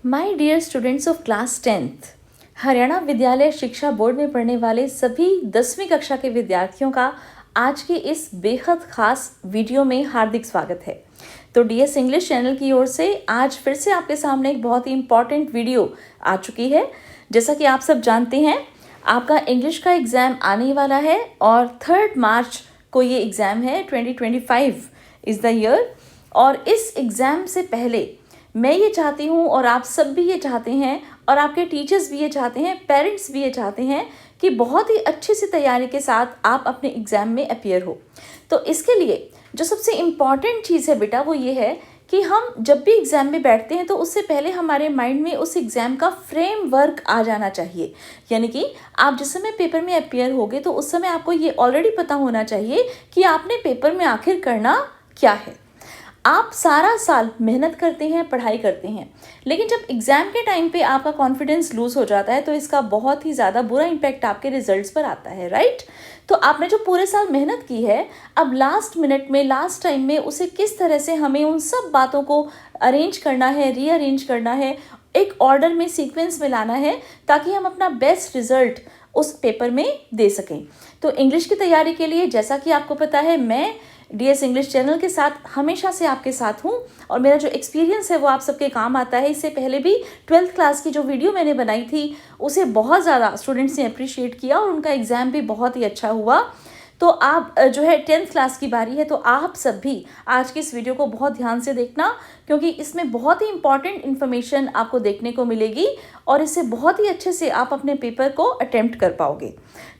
My dear students of class 10th, Haryana Vidyalaya Shiksha board में पढ़ने वाले सभी 10वीं कक्षा के विद्यार्थियों का आज के इस बेहद खास वीडियो में हार्दिक स्वागत है। तो डीएस इंग्लिश चैनल की ओर से आज फिर से आपके सामने एक बहुत ही इम्पॉर्टेंट वीडियो आ चुकी है। जैसा कि आप सब जानते हैं, आपका इंग्लिश का एग्ज़ाम आने वाला है और 3 मार्च को ये एग्ज़ाम है। 2025 इज़ द ईयर। और इस एग्ज़ाम से पहले मैं ये चाहती हूँ और आप सब भी ये चाहते हैं और आपके टीचर्स भी ये चाहते हैं, पेरेंट्स भी ये चाहते हैं कि बहुत ही अच्छी सी तैयारी के साथ आप अपने एग्ज़ाम में अपीयर हो। तो इसके लिए जो सबसे इम्पॉर्टेंट चीज़ है बेटा वो ये है कि हम जब भी एग्ज़ाम में बैठते हैं तो उससे पहले हमारे माइंड में उस एग्ज़ाम का फ्रेमवर्क आ जाना चाहिए। यानी कि आप जिस समय पेपर में अपीयर होगे तो उस समय आपको ये ऑलरेडी पता होना चाहिए कि आपने पेपर में आखिर करना क्या है। आप सारा साल मेहनत करते हैं, पढ़ाई करते हैं, लेकिन जब एग्ज़ाम के टाइम पे आपका कॉन्फिडेंस लूज़ हो जाता है तो इसका बहुत ही ज़्यादा बुरा इम्पैक्ट आपके रिजल्ट्स पर आता है, राइट। तो आपने जो पूरे साल मेहनत की है, अब लास्ट मिनट में, लास्ट टाइम में उसे किस तरह से हमें उन सब बातों को अरेंज करना है, रीअरेंज करना है, एक ऑर्डर में, सीक्वेंस में लाना है ताकि हम अपना बेस्ट रिजल्ट उस पेपर में दे सकें। तो इंग्लिश की तैयारी के लिए, जैसा कि आपको पता है, मैं डीएस इंग्लिश चैनल के साथ हमेशा से आपके साथ हूँ और मेरा जो एक्सपीरियंस है वो आप सबके काम आता है। इससे पहले भी 12th क्लास की जो वीडियो मैंने बनाई थी उसे बहुत ज़्यादा स्टूडेंट्स ने अप्रिशिएट किया और उनका एग्ज़ाम भी बहुत ही अच्छा हुआ। तो आप जो है 10th क्लास की बारी है, तो आप सब भी आज की इस वीडियो को बहुत ध्यान से देखना, क्योंकि इसमें बहुत ही इंपॉर्टेंट इन्फॉर्मेशन आपको देखने को मिलेगी और इससे बहुत ही अच्छे से आप अपने पेपर को अटेम्प्ट कर पाओगे।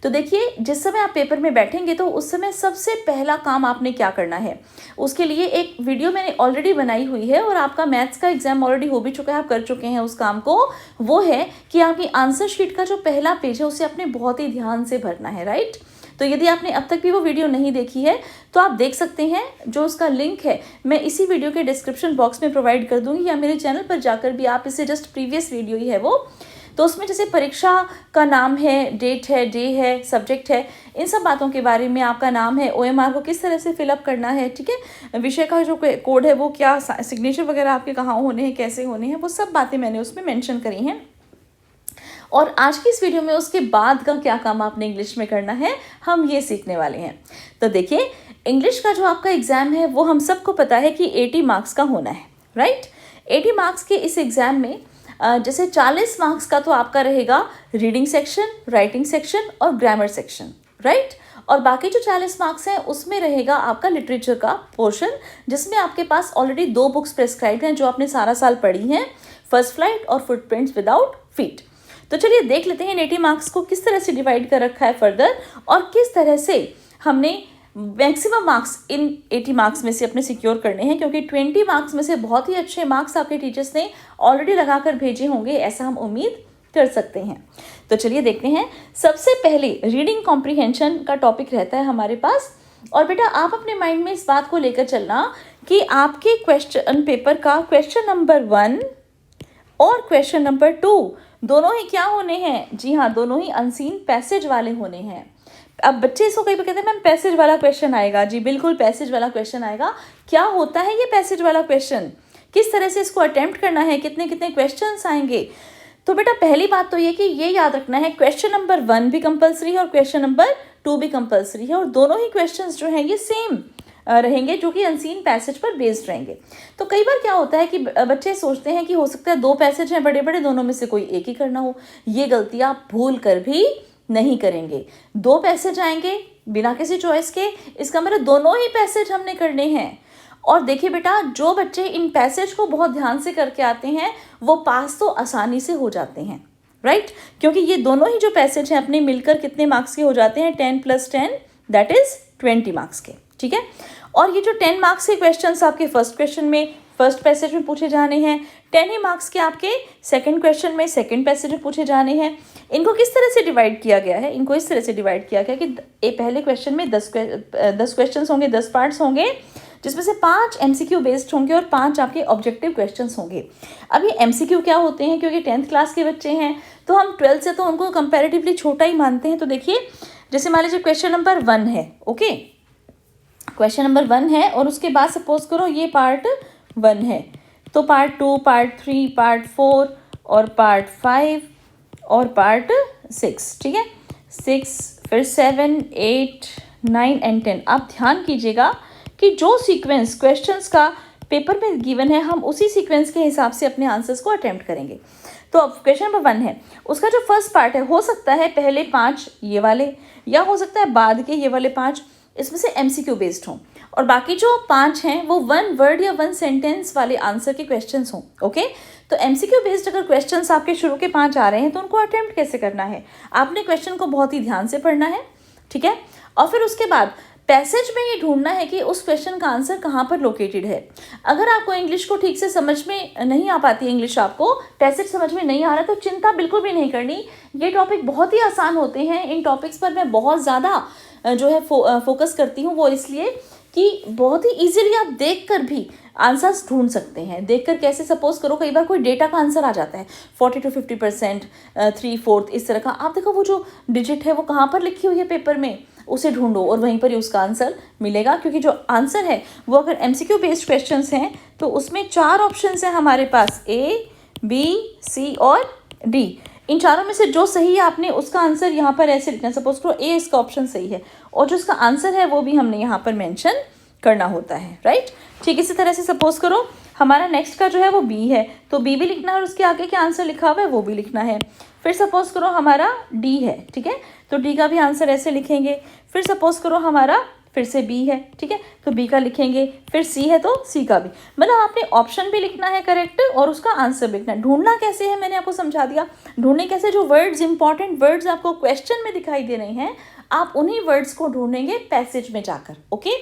तो देखिए, जिस समय आप पेपर में बैठेंगे तो उस समय सबसे पहला काम आपने क्या करना है, उसके लिए एक वीडियो मैंने ऑलरेडी बनाई हुई है और आपका मैथ्स का एग्जाम ऑलरेडी हो भी चुका है, आप कर चुके हैं उस काम को। वो है कि आपकी आंसर शीट का जो पहला पेज है उसे आपने बहुत ही ध्यान से भरना है, राइट। तो यदि आपने अब तक भी वो वीडियो नहीं देखी है तो आप देख सकते हैं, जो उसका लिंक है मैं इसी वीडियो के डिस्क्रिप्शन बॉक्स में प्रोवाइड कर दूंगी, या मेरे चैनल पर जाकर भी आप इसे, जस्ट प्रीवियस वीडियो ही है वो। तो उसमें जैसे परीक्षा का नाम है, डेट है, डे है, सब्जेक्ट है, इन सब बातों के बारे में, आपका नाम है, OMR को किस तरह से फिलअप करना है, ठीक है, विषय का जो कोड है वो क्या, सिग्नेचर वगैरह आपके कहाँ होने हैं, कैसे होने हैं, वो सब बातें मैंने उसमें मेंशन करी हैं। और आज की इस वीडियो में उसके बाद का क्या काम आपने इंग्लिश में करना है, हम ये सीखने वाले हैं। तो देखिए, इंग्लिश का जो आपका एग्ज़ाम है वो हम सबको पता है कि 80 मार्क्स का होना है, राइट। 80 मार्क्स के इस एग्ज़ाम में जैसे 40 मार्क्स का तो आपका रहेगा रीडिंग सेक्शन, राइटिंग सेक्शन और ग्रामर सेक्शन, राइट। और बाकी जो 40 मार्क्स हैं उसमें रहेगा आपका लिटरेचर का पोर्शन, जिसमें आपके पास ऑलरेडी 2 बुक्स प्रेस्क्राइब्ड हैं जो आपने सारा साल पढ़ी हैं, फर्स्ट फ्लाइट और फुटप्रिंट्स विदाउट फीट। तो चलिए देख लेते हैं 80 मार्क्स को किस तरह से डिवाइड कर रखा है फर्दर, और किस तरह से हमने मैक्सिमम मार्क्स इन 80 मार्क्स में से अपने सिक्योर करने हैं, क्योंकि 20 मार्क्स में से बहुत ही अच्छे मार्क्स आपके टीचर्स ने ऑलरेडी लगा कर भेजे होंगे, ऐसा हम उम्मीद कर सकते हैं। तो चलिए देखते हैं। सबसे पहले रीडिंग कॉम्प्रीहेंशन का टॉपिक रहता है हमारे पास। और बेटा, आप अपने माइंड में इस बात को लेकर चलना कि आपके क्वेश्चन पेपर का क्वेश्चन नंबर 1 और क्वेश्चन नंबर 2 दोनों ही क्या होने हैं? जी हाँ, दोनों ही अनसीन पैसेज वाले होने हैं। अब बच्चे इसको कई बार कहते हैं मैम पैसेज वाला क्वेश्चन आएगा। जी बिल्कुल, पैसेज वाला क्वेश्चन आएगा। क्या होता है ये पैसेज वाला क्वेश्चन, किस तरह से इसको अटेम्प्ट करना है, कितने कितने क्वेश्चंस आएंगे? तो बेटा, पहली बात तो ये कि ये याद रखना है, क्वेश्चन नंबर 1 भी कंपल्सरी है और क्वेश्चन नंबर 2 भी कंपल्सरी है, और दोनों ही क्वेश्चन जो हैं ये सेम रहेंगे, जो कि अनसीन पैसेज पर बेस्ड रहेंगे। तो कई बार क्या होता है कि बच्चे सोचते हैं कि हो सकता है 2 पैसेज हैं बड़े बड़े, दोनों में से कोई एक ही करना हो। ये गलती आप भूल कर भी नहीं करेंगे। 2 पैसेज आएंगे बिना किसी चॉइस के, इसका मतलब दोनों ही पैसेज हमने करने हैं। और देखिए बेटा, जो बच्चे इन पैसेज को बहुत ध्यान से करके आते हैं वो पास तो आसानी से हो जाते हैं, राइट, क्योंकि ये दोनों ही जो पैसेज हैं अपने मिलकर कितने मार्क्स के हो जाते हैं? 10 + 10 दैट इज 20 मार्क्स के, ठीक है। और ये जो 10 मार्क्स के क्वेश्चंस आपके फर्स्ट क्वेश्चन में, फर्स्ट पैसेज में पूछे जाने हैं, 10 ही मार्क्स के आपके सेकंड क्वेश्चन में, सेकंड पैसेज में पूछे जाने हैं। इनको किस तरह से डिवाइड किया गया है? इनको इस तरह से डिवाइड किया गया कि पहले क्वेश्चन में 10 क्वेश्चन होंगे, 10 पार्ट्स होंगे, जिसमें से 5 MCQ बेस्ड होंगे और 5 आपके ऑब्जेक्टिव क्वेश्चंस होंगे। अब ये MCQ क्या होते हैं? क्योंकि 10th क्लास के बच्चे हैं तो हम 12th से तो उनको कंपैरेटिवली छोटा ही मानते हैं। तो देखिए, जैसे मान लीजिए क्वेश्चन नंबर 1 है, ओके, क्वेश्चन नंबर 1 है और उसके बाद सपोज करो ये पार्ट 1 है, तो पार्ट 2, पार्ट 3, पार्ट 4 और पार्ट 5 और पार्ट 6, ठीक है, 6 फिर 7, 8, 9 एंड 10। आप ध्यान कीजिएगा कि जो सीक्वेंस क्वेश्चंस का पेपर में गिवन है हम उसी सीक्वेंस के हिसाब से अपने आंसर्स को अटेम्प्ट करेंगे। तो अब क्वेश्चन नंबर 1 है, उसका जो फर्स्ट पार्ट है हो सकता है पहले 5 ये वाले या हो सकता है बाद के ये वाले 5, इसमें से एमसीक्यू बेस्ड हों और बाकी जो 5 हैं वो 1 वर्ड या 1 सेंटेंस वाले आंसर के क्वेश्चंस हों। ओके, तो एमसीक्यू बेस्ड अगर क्वेश्चंस आपके शुरू के 5 आ रहे हैं तो उनको अटेम्प्ट कैसे करना है, आपने क्वेश्चन को बहुत ही ध्यान से पढ़ना है, ठीक है, और फिर उसके बाद पैसेज में ये ढूंढना है कि उस क्वेश्चन का आंसर कहाँ पर लोकेटेड है। अगर आपको इंग्लिश को ठीक से समझ में नहीं आ पाती, इंग्लिश आपको पैसेज समझ में नहीं आ रहा, तो चिंता बिल्कुल भी नहीं करनी। ये टॉपिक बहुत ही आसान होते हैं, इन टॉपिक्स पर मैं बहुत ज़्यादा जो है फोकस करती हूँ, वो इसलिए कि बहुत ही ईजिली आप देख कर भी आंसर्स ढूंढ सकते हैं। देखकर कैसे, सपोज करो कई बार कोई डेटा का आंसर आ जाता है 40 to 50%, 3/4 इस तरह का, आप देखो वो जो डिजिट है वो कहाँ पर लिखी हुई है पेपर में, उसे ढूंढो और वहीं पर ही उसका आंसर मिलेगा। क्योंकि जो आंसर है वो अगर एमसीक्यू बेस्ड क्वेश्चंस हैं तो उसमें 4 ऑप्शंस हैं हमारे पास, ए, बी, सी और डी। इन चारों में से जो सही है आपने उसका आंसर यहाँ पर ऐसे लिखना है, सपोज करो ए इसका ऑप्शन सही है और जो इसका आंसर है वो भी हमने यहाँ पर मेंशन करना होता है, राइट। ठीक, इसी तरह से सपोज करो हमारा नेक्स्ट का जो है वो बी है, तो बी भी लिखना है और उसके आगे क्या आंसर लिखा हुआ है वो भी लिखना है। फिर सपोज करो हमारा डी है, ठीक है, तो डी का भी आंसर ऐसे लिखेंगे। फिर सपोज करो हमारा फिर से बी है, ठीक है, तो बी का लिखेंगे। फिर सी है तो सी का भी, मतलब आपने ऑप्शन भी लिखना है करेक्ट और उसका आंसर भी लिखना है। ढूंढना कैसे है मैंने आपको समझा दिया। ढूंढने कैसे, जो वर्ड्स, इंपॉर्टेंट वर्ड्स आपको क्वेश्चन में दिखाई दे रहे हैं, आप उन्हीं वर्ड्स को ढूंढेंगे पैसेज में जाकर, ओके,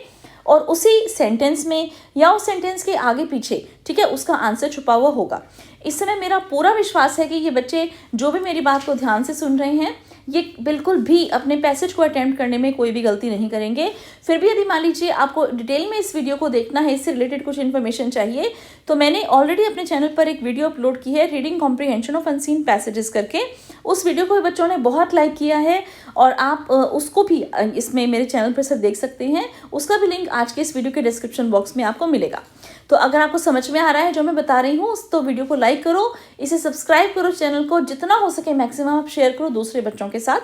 और उसी सेंटेंस में या उस सेंटेंस के आगे पीछे, ठीक है, उसका आंसर छुपा हुआ होगा। इस समय मेरा पूरा विश्वास है कि ये बच्चे जो भी मेरी बात को ध्यान से सुन रहे हैं, ये बिल्कुल भी अपने पैसेज को अटेम्प्ट करने में कोई भी गलती नहीं करेंगे। फिर भी यदि मान लीजिए आपको डिटेल में इस वीडियो को देखना है, इससे रिलेटेड कुछ इन्फॉर्मेशन चाहिए, तो मैंने ऑलरेडी अपने चैनल पर एक वीडियो अपलोड की है, reading comprehension of unseen passages करके। उस वीडियो को बच्चों ने बहुत लाइक किया है और आप उसको भी इसमें मेरे चैनल पर सब देख सकते हैं। उसका भी लिंक आज के इस वीडियो के डिस्क्रिप्शन बॉक्स में आपको मिलेगा। तो अगर आपको समझ में आ रहा है जो मैं बता रही हूँ, तो वीडियो को लाइक करो, इसे सब्सक्राइब करो, चैनल को जितना हो सके मैक्सिमम आप शेयर करो दूसरे बच्चों के साथ।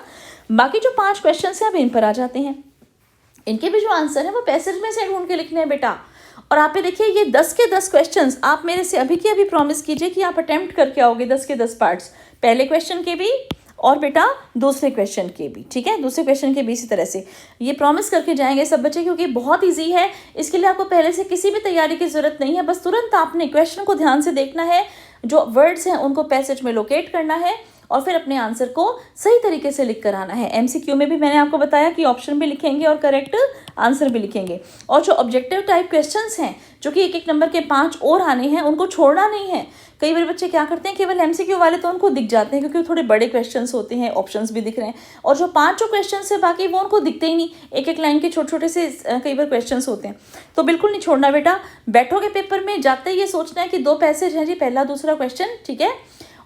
बाकी जो 5 क्वेश्चन हैं अब इन पर आ जाते हैं। इनके भी जो आंसर है वो पैसेज में से ढूंढ के लिखने हैं बेटा। और आप ये देखिए, ये 10 के 10 क्वेश्चंस आप मेरे से अभी के अभी प्रॉमिस कीजिए कि आप अटेम्प्ट करके आओगे 10 के 10 पार्ट्स, पहले क्वेश्चन के भी और बेटा दूसरे क्वेश्चन के भी, ठीक है, दूसरे क्वेश्चन के भी इसी तरह से ये प्रॉमिस करके जाएंगे सब बच्चे, क्योंकि बहुत इजी है। इसके लिए आपको पहले से किसी भी तैयारी की जरूरत नहीं है, बस तुरंत आपने क्वेश्चन को ध्यान से देखना है, जो वर्ड्स हैं उनको पैसेज में लोकेट करना है और फिर अपने आंसर को सही तरीके से लिख कर आना है। एमसीक्यू में भी मैंने आपको बताया कि ऑप्शन भी लिखेंगे और करेक्ट आंसर भी लिखेंगे। और जो ऑब्जेक्टिव टाइप क्वेश्चंस हैं, जो कि 1-1 नंबर के 5 और आने हैं, उनको छोड़ना नहीं है। कई बार बच्चे क्या करते हैं, केवल एमसीक्यू वाले तो उनको दिख जाते हैं क्योंकि थोड़े बड़े क्वेश्चंस होते हैं, ऑप्शंस भी दिख रहे हैं, और जो 5 जो क्वेश्चंस है बाकी वो उनको दिखते ही नहीं, 1-1 लाइन के छोटे छोटे से कई बार क्वेश्चंस होते हैं। तो बिल्कुल नहीं छोड़ना बेटा। बैठोगे पेपर में जाते ही ये सोचना है कि 2 पैसेज हैं जी, पहला दूसरा क्वेश्चन, ठीक है।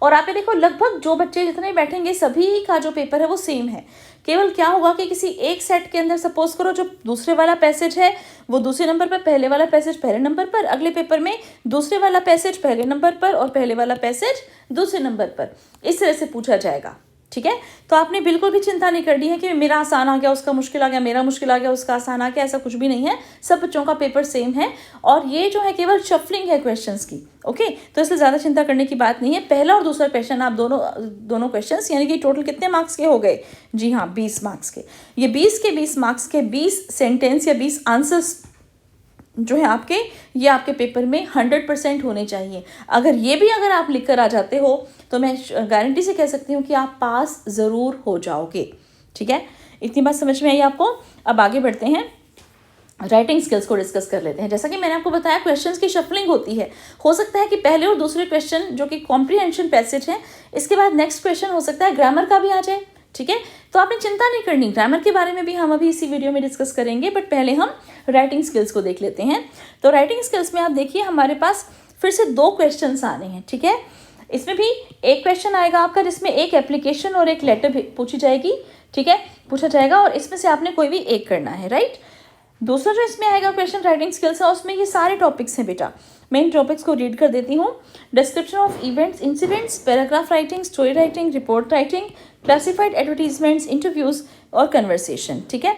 और आप ये देखो, लगभग जो बच्चे जितने बैठेंगे सभी का जो पेपर है वो सेम है। केवल क्या होगा कि किसी एक सेट के अंदर सपोज करो जो दूसरे वाला पैसेज है वो दूसरे नंबर पर, पहले वाला पैसेज पहले नंबर पर, अगले पेपर में दूसरे वाला पैसेज पहले नंबर पर और पहले वाला पैसेज दूसरे नंबर पर, इस तरह से पूछा जाएगा, ठीक है। तो आपने बिल्कुल भी चिंता नहीं करनी है कि मेरा आसान आ गया उसका मुश्किल आ गया, मेरा मुश्किल आ गया उसका आसान आ गया, ऐसा कुछ भी नहीं है। सब बच्चों का पेपर सेम है और ये जो है केवल शफलिंग है क्वेश्चंस की, ओके। तो इसलिए ज़्यादा चिंता करने की बात नहीं है। पहला और दूसरा क्वेश्चन आप दोनों क्वेश्चंस, यानी कि टोटल कितने मार्क्स के हो गए, जी हाँ 20 मार्क्स के। ये 20 के 20 मार्क्स के 20 सेंटेंस या 20 आंसर्स जो है आपके, ये आपके पेपर में 100% होने चाहिए। अगर आप लिख कर आ जाते हो तो मैं गारंटी से कह सकती हूँ कि आप पास ज़रूर हो जाओगे, ठीक है। इतनी बात समझ में आई आपको। अब आगे बढ़ते हैं, राइटिंग स्किल्स को डिस्कस कर लेते हैं। जैसा कि मैंने आपको बताया, क्वेश्चंस की शफलिंग होती है। हो सकता है कि पहले और दूसरे क्वेश्चन जो कि कॉम्प्रिहेंशन पैसेज है, इसके बाद नेक्स्ट क्वेश्चन हो सकता है ग्रामर का भी आ जाए, ठीक है। तो आपने चिंता नहीं करनी, ग्रामर के बारे में भी हम अभी इसी वीडियो में डिस्कस करेंगे, बट पहले हम राइटिंग स्किल्स को देख लेते हैं। तो राइटिंग स्किल्स में आप देखिए हमारे पास फिर से 2 क्वेश्चंस आने हैं, ठीक है। इसमें भी एक क्वेश्चन आएगा आपका जिसमें एक एप्लीकेशन और एक लेटर पूछी जाएगी, ठीक है, पूछा जाएगा और इसमें से आपने कोई भी एक करना है, राइट। दूसरा जो इसमें आएगा क्वेश्चन राइटिंग स्किल्स है, उसमें ये सारे टॉपिक्स हैं बेटा। मेन टॉपिक्स को रीड कर देती हूँ। Description of events, incidents, paragraph writing, story writing, report writing, classified advertisements, interviews और कन्वर्सेशन। ठीक है,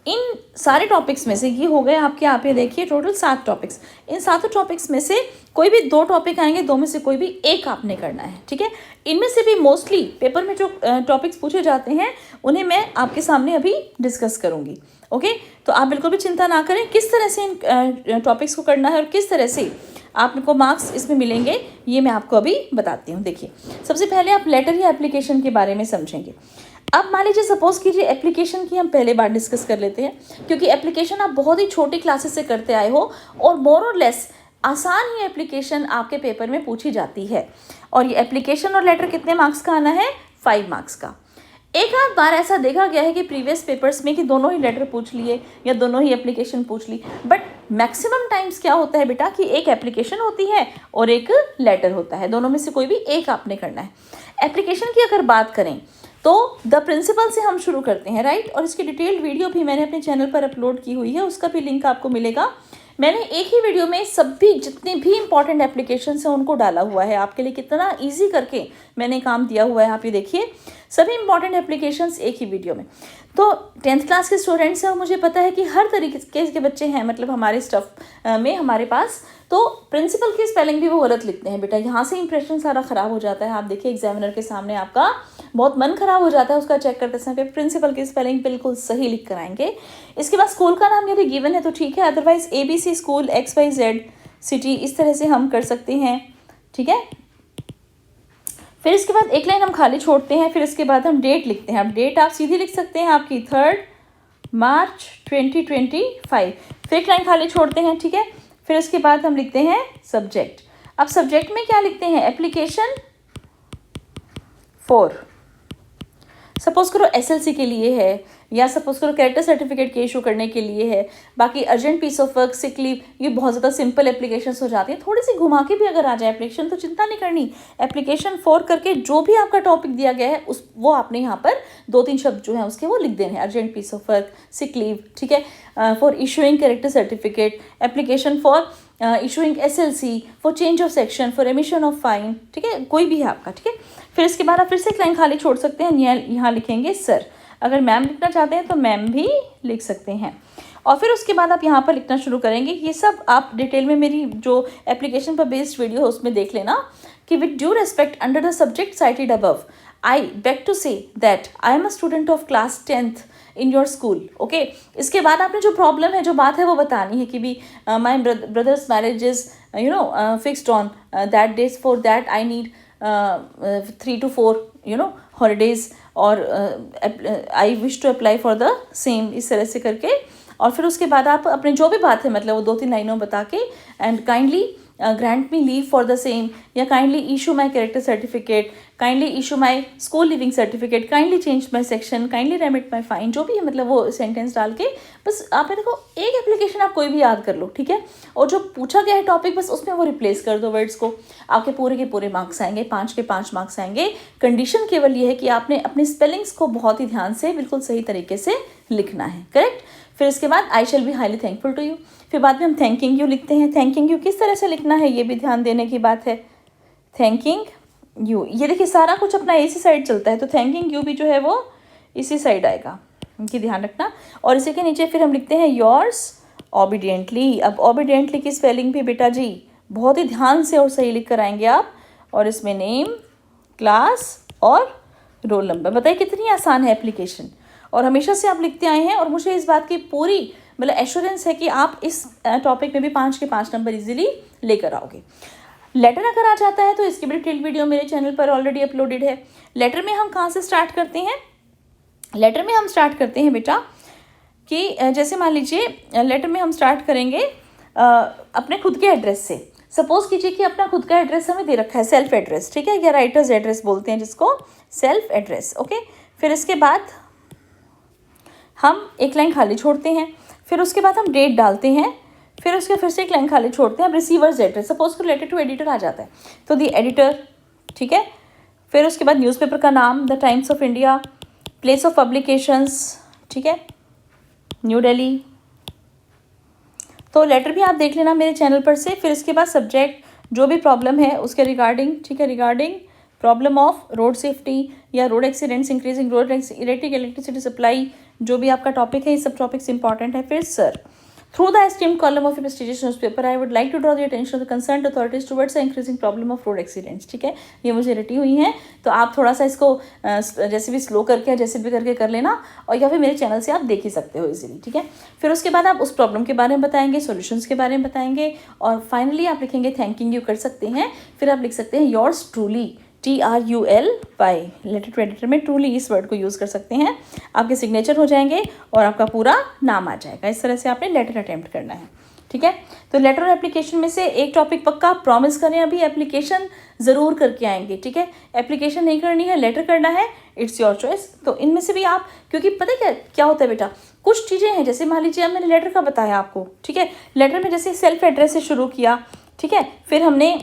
इन सारे टॉपिक्स में से ये हो गए आपके, आप ये देखिए टोटल 7 टॉपिक्स। इन 7 टॉपिक्स में से कोई भी 2 टॉपिक आएंगे, 2 में से कोई भी एक आपने करना है। ठीक है, इनमें से भी मोस्टली पेपर में जो टॉपिक्स पूछे जाते हैं उन्हें मैं आपके सामने अभी डिस्कस करूंगी। ओके, तो आप बिल्कुल भी चिंता ना करें किस तरह से इन टॉपिक्स को करना है और किस तरह से आपको मार्क्स इसमें मिलेंगे, ये मैं आपको अभी बताती हूँ। देखिए, सबसे पहले आप लेटर या एप्लीकेशन के बारे में समझेंगे। अब मान लीजिए सपोज कीजिए एप्लीकेशन की हम पहले बार डिस्कस कर लेते हैं, क्योंकि एप्लीकेशन आप बहुत ही छोटी क्लासेस से करते आए हो और मोर और लेस आसान ही एप्लीकेशन आपके पेपर में पूछी जाती है। और ये एप्लीकेशन और लेटर कितने मार्क्स का आना है? 5 मार्क्स का। एक आध बार ऐसा देखा गया है कि प्रीवियस पेपर्स में कि दोनों ही लेटर पूछ लिए या दोनों ही एप्लीकेशन पूछ ली, बट मैक्सिमम टाइम्स क्या होता है बेटा कि एक एप्लीकेशन होती है और एक लेटर होता है, दोनों में से कोई भी एक आपने करना है। एप्लीकेशन की अगर बात करें तो द प्रिंसिपल से हम शुरू करते हैं, राइट। और इसकी डिटेल्ड वीडियो भी मैंने अपने चैनल पर अपलोड की हुई है, उसका भी लिंक आपको मिलेगा। मैंने एक ही वीडियो में सभी जितने भी इंपॉर्टेंट एप्लीकेशंस हैं उनको डाला हुआ है आपके लिए, कितना इजी करके मैंने काम दिया हुआ है। आप ये देखिए सभी इंपॉर्टेंट एप्लीकेशंस एक ही वीडियो में। तो 10th क्लास के स्टूडेंट्स हैं और मुझे पता है कि हर तरीके के बच्चे हैं, मतलब हमारे स्टफ में हमारे पास, तो प्रिंसिपल की स्पेलिंग भी वो गलत लिखते हैं बेटा, यहाँ से इंप्रेशन सारा ख़राब हो जाता है। आप देखिए एग्जामिनर के सामने आपका बहुत मन खराब हो जाता है उसका चेक करते समय। प्रिंसिपल की स्पेलिंग बिल्कुल सही लिख कर आएंगे। इसके बाद स्कूल का नाम यदि गिवन है तो ठीक है, otherwise ABC school XYZ city इस तरह से हम कर सकते हैं। ठीक है, फिर इसके बाद एक लाइन हम खाली छोड़ते हैं, फिर इसके बाद हम डेट लिखते हैं। अब डेट आप सीधी लिख सकते हैं आपकी 3 मार्च 2025, फिर एक लाइन खाली छोड़ते हैं। ठीक है, फिर इसके बाद हम लिखते हैं सब्जेक्ट। अब सब्जेक्ट में क्या लिखते हैं? एप्लीकेशन 4, सपोज करो SLC के लिए है, या सपोज करो कैरेक्टर सर्टिफिकेट के इशू करने के लिए है। बाकी urgent piece of work, sick leave, ये बहुत ज़्यादा सिंपल एप्लीकेशंस हो जाती है। थोड़ी सी घुमा के भी अगर आ जाए एप्लीकेशन तो चिंता नहीं करनी, एप्लीकेशन 4 करके जो भी आपका टॉपिक दिया गया है उस वो आपने यहाँ पर 2-3 शब्द जो हैं उसके वो लिख देने हैं। Urgent piece of work, sick leave, ठीक है, for issuing character certificate, application for issuing SLC, for change of section, for emission of fine. ठीक है, कोई भी है आपका। ठीक है, फिर इसके बाद आप फिर से एक लाइन खाली छोड़ सकते हैं, यहाँ लिखेंगे सर। अगर मैम लिखना चाहते हैं तो मैम भी लिख सकते हैं। और फिर उसके बाद आप यहाँ पर लिखना शुरू करेंगे। ये सब आप डिटेल में मेरी जो एप्लीकेशन पर बेस्ड वीडियो है उसमें देख लेना कि with due respect under the subject cited above I beg to say that I am a student of class 10th in your school. Okay, इसके बाद आपने जो प्रॉब्लम है, जो बात है वो बतानी है कि भी my brother's marriage is fixed on that days, for that I need 3 to 4 holidays और I wish to apply for the same, इस तरह से करके। और फिर उसके बाद आप अपने जो भी बात है मतलब वो 2-3 लाइनों बता के and kindly grant me leave for the same, या kindly issue my character certificate, kindly issue my school living certificate, kindly change my section, kindly remit my fine, जो भी है मतलब वो सेंटेंस डाल के बस आप देखो एक एप्लीकेशन आप कोई भी याद कर लो। ठीक है, और जो पूछा गया है टॉपिक बस उसमें वो रिप्लेस कर दो वर्ड्स को, आपके पूरे के पूरे मार्क्स आएंगे, 5 के 5 मार्क्स आएंगे। कंडीशन केवल ये है कि आपने अपनी स्पेलिंग्स को बहुत ही ध्यान से बिल्कुल सही तरीके से लिखना है, करेक्ट। फिर इसके बाद I shall be highly thankful to you, फिर बाद में हम थैंकिंग यू लिखते हैं। थैंकिंग यू किस तरह से लिखना है ये भी ध्यान देने की बात है। थैंकिंग यू, ये देखिए सारा कुछ अपना इसी साइड चलता है, तो थैंकिंग यू भी जो है वो इसी साइड आएगा, इनकी ध्यान रखना। और इसी के नीचे फिर हम लिखते हैं योर्स ओबीडियंटली। अब ओबीडियंटली की स्पेलिंग भी बेटा जी बहुत ही ध्यान से और सही लिख कर आएंगे आप, और इसमें नेम, क्लास और रोल नंबर। बताइए कितनी आसान है एप्लीकेशन, और हमेशा से आप लिखते आए हैं और मुझे इस बात की पूरी मतलब एश्योरेंस है कि आप इस टॉपिक में भी 5 के 5 नंबर इजीली लेकर आओगे। लेटर अगर आ जाता है तो इसकी भी डिटेल वीडियो मेरे चैनल पर ऑलरेडी अपलोडेड है। लेटर में हम कहाँ से स्टार्ट करते हैं? लेटर में हम स्टार्ट करते हैं बेटा कि जैसे मान लीजिए लेटर में हम स्टार्ट करेंगे अपने खुद के एड्रेस से। सपोज कीजिए कि अपना खुद का एड्रेस हमें दे रखा है, सेल्फ एड्रेस, ठीक है, या राइटर्स एड्रेस बोलते हैं जिसको, सेल्फ एड्रेस। ओके, फिर इसके बाद हम एक लाइन खाली छोड़ते हैं, फिर उसके बाद हम डेट डालते हैं, फिर उसके फिर से एक लाइन खाली छोड़ते हैं। अब रिसीवर्स एड्रेस, सपोज को लेटर टू एडिटर आ जाता है तो दी एडिटर, ठीक है। फिर उसके बाद न्यूज़पेपर का नाम, the times of India, place of publications, ठीक है, न्यू दिल्ली, तो लेटर भी आप देख लेना मेरे चैनल पर से। फिर इसके बाद सब्जेक्ट जो भी प्रॉब्लम है उसके रिगार्डिंग, ठीक है, regarding problem of road safety या road accidents, increasing road electricity supply, जो भी आपका टॉपिक है, ये सब टॉपिक्स इंपॉर्टेंट है। फिर sir, through the esteemed column of a prestigious newspaper, I would like to draw the attention of the concerned authorities towards the increasing problem of road accidents। ठीक है, ये मुझे रटी हुई हैं, तो आप थोड़ा सा इसको जैसे भी स्लो करके या जैसे भी करके कर लेना, और या फिर मेरे चैनल से आप देख ही सकते हो इजीली। ठीक है, फिर उसके बाद आप उस प्रॉब्लम के बारे में बताएंगे, सॉल्यूशंस के बारे में बताएंगे, और फाइनली आप लिखेंगे थैंकिंग यू कर सकते हैं। फिर आप लिख सकते हैं yours truly, TRULY, letter to editor में ट्रूली इस वर्ड को यूज़ कर सकते हैं। आपके सिग्नेचर हो जाएंगे और आपका पूरा नाम आ जाएगा। इस तरह से आपने लेटर अटेम्प्ट करना है। ठीक है, तो लेटर और एप्लीकेशन में से एक टॉपिक पक्का प्रॉमिस करें, अभी एप्लीकेशन ज़रूर करके आएंगे। ठीक है, एप्लीकेशन नहीं करनी है, लेटर करना है, इट्स योर चॉइस। तो इनमें से भी आप, क्योंकि पता है क्या होता है बेटा, कुछ चीज़ें हैं, जैसे मान लीजिए अब मैंने लेटर का बताया आपको। ठीक है, लेटर में जैसे सेल्फ एड्रेस से शुरू किया, ठीक है, फिर हमने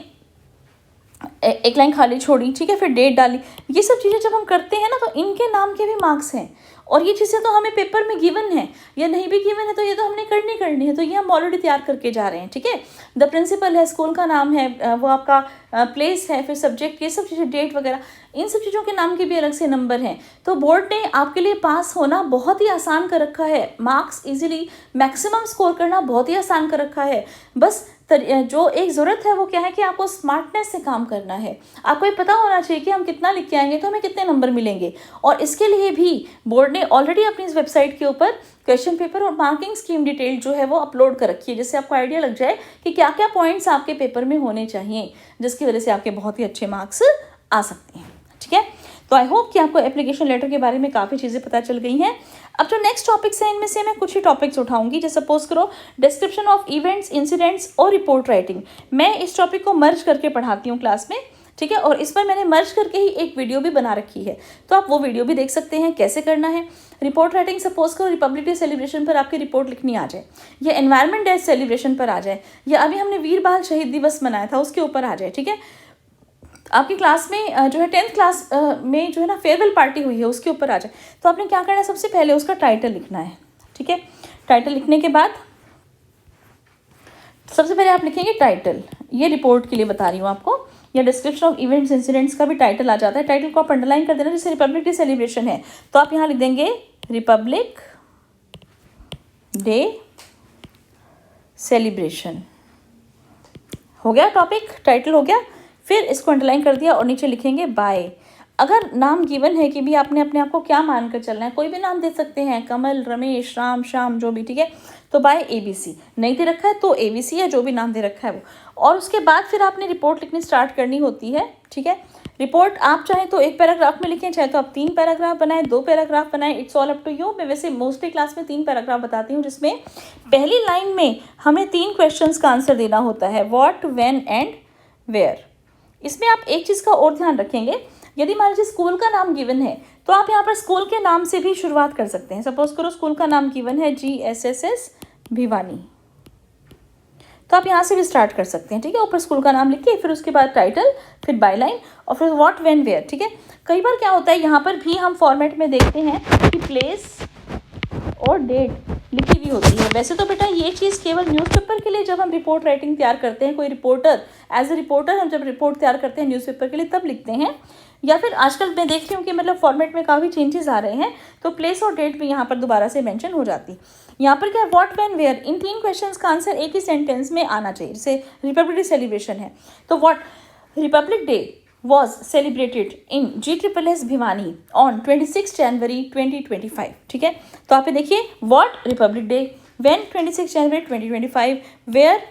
एक लाइन खाली छोड़ी, ठीक है, फिर डेट डाली। ये सब चीज़ें जब हम करते हैं ना, तो इनके नाम के भी मार्क्स हैं, और ये चीज़ें तो हमें पेपर में गिवन है या नहीं भी गिवन है, तो ये तो हमने करनी है, तो ये हम ऑलरेडी तैयार करके जा रहे हैं। ठीक है, द प्रिंसिपल है, स्कूल का नाम है, वो आपका प्लेस है, फिर सब्जेक्ट, ये सब चीज़ें, डेट वगैरह, इन सब चीज़ों के नाम के भी अलग से नंबर हैं। तो बोर्ड ने आपके लिए पास होना बहुत ही आसान कर रखा है, मार्क्स इजीली मैक्सिमम स्कोर करना बहुत ही आसान कर रखा है। बस जो एक ज़रूरत है वो क्या है कि आपको स्मार्टनेस से काम करना है। आपको ये पता होना चाहिए कि हम कितना लिख के आएंगे तो हमें कितने नंबर मिलेंगे, और इसके लिए भी बोर्ड ने ऑलरेडी अपनी इस वेबसाइट के ऊपर क्वेश्चन पेपर और मार्किंग स्कीम डिटेल जो है वो अपलोड कर रखी है, जिससे आपको आइडिया लग जाए कि क्या क्या पॉइंट्स आपके पेपर में होने चाहिए, जिसकी वजह से आपके बहुत ही अच्छे मार्क्स आ सकते हैं। ठीक है, तो आई होप कि आपको एप्लीकेशन लेटर के बारे में काफ़ी चीज़ें पता चल गई हैं। अब जो नेक्स्ट टॉपिक्स हैं, इनमें से मैं कुछ ही टॉपिक्स उठाऊंगी। जैसे सपोज करो डिस्क्रिप्शन ऑफ इवेंट्स, इंसिडेंट्स और रिपोर्ट राइटिंग। मैं इस टॉपिक को मर्ज करके पढ़ाती हूँ क्लास में। ठीक है, और इस पर मैंने मर्ज करके ही एक वीडियो भी बना रखी है, तो आप वो वीडियो भी देख सकते हैं कैसे करना है। रिपोर्ट राइटिंग, सपोज करो रिपब्लिक डे सेलिब्रेशन पर आपकी रिपोर्ट लिखनी आ जाए, या एनवायरनमेंट डे सेलिब्रेशन पर आ जाए, या अभी हमने वीर बाल शहीद दिवस मनाया था उसके ऊपर आ जाए। ठीक है, आपकी क्लास में जो है 10th क्लास में जो है ना फेयरवेल पार्टी हुई है उसके ऊपर आ जाए, तो आपने क्या करना है, सबसे पहले उसका टाइटल लिखना है। ठीक है, टाइटल लिखने के बाद सबसे पहले आप लिखेंगे टाइटल, ये रिपोर्ट के लिए बता रही हूँ आपको, या डिस्क्रिप्शन ऑफ इवेंट्स इंसिडेंट्स का भी टाइटल आ जाता है। टाइटल को आप अंडरलाइन कर देना, जैसे रिपब्लिक डे सेलिब्रेशन है तो आप यहाँ लिख देंगे रिपब्लिक डे सेलिब्रेशन। हो गया टॉपिक, टाइटल हो गया। फिर इसको अंडरलाइन कर दिया और नीचे लिखेंगे बाय। अगर नाम गिवन है कि भी आपने अपने आप को क्या मानकर चलना है, कोई भी नाम दे सकते हैं, कमल, रमेश, राम, श्याम, जो भी। ठीक है, तो बाय ABC, नहीं दे रखा है तो ABC है, जो भी नाम दे रखा है वो। और उसके बाद फिर आपने रिपोर्ट लिखनी स्टार्ट करनी होती है। ठीक है, रिपोर्ट आप चाहें तो एक पैराग्राफ में लिखें, चाहे तो आप 3 पैराग्राफ बनाएं, 2 पैराग्राफ बनाएं, it's all up to you. मैं वैसे मोस्टली क्लास में 3 पैराग्राफ बताती हूँ, जिसमें पहली लाइन में हमें 3 क्वेश्चंस का आंसर देना होता है, व्हाट, व्हेन एंड वेयर। इसमें आप एक चीज़ का और ध्यान रखेंगे, यदि मान लीजिए स्कूल का नाम गिवन है तो आप यहाँ पर स्कूल के नाम से भी शुरुआत कर सकते हैं। सपोज करो स्कूल का नाम गिवन है GSSS भिवानी, तो आप यहाँ से भी स्टार्ट कर सकते हैं। ठीक है, ऊपर स्कूल का नाम लिखिए, फिर उसके बाद टाइटल, फिर बायलाइन, और फिर व्हाट, व्हेन, वेयर। ठीक है, कई बार क्या होता है यहाँ पर भी हम फॉर्मेट में देखते हैं कि प्लेस और डेट लिखी हुई होती है। वैसे तो बेटा ये चीज़ केवल न्यूज़पेपर के लिए, जब हम रिपोर्ट राइटिंग तैयार करते हैं, कोई रिपोर्टर एज ए रिपोर्टर हम जब रिपोर्ट तैयार करते हैं न्यूज़पेपर के लिए तब लिखते हैं, या फिर आजकल मैं देख रही हूँ कि मतलब फॉर्मेट में काफ़ी चेंजेस आ रहे हैं, तो प्लेस और डेट भी यहाँ पर दोबारा से मेंशन हो जाती। यहाँ पर क्या है, what, when, where, in 3 questions का आंसर एक ही सेंटेंस में आना चाहिए। जैसे रिपब्लिक डे सेलिब्रेशन है तो what, republic day was celebrated in GSSS Bhiwani on 26 January 2025। ठीक है, तो आप ये देखिए what, republic day, when 26 January 2025, where,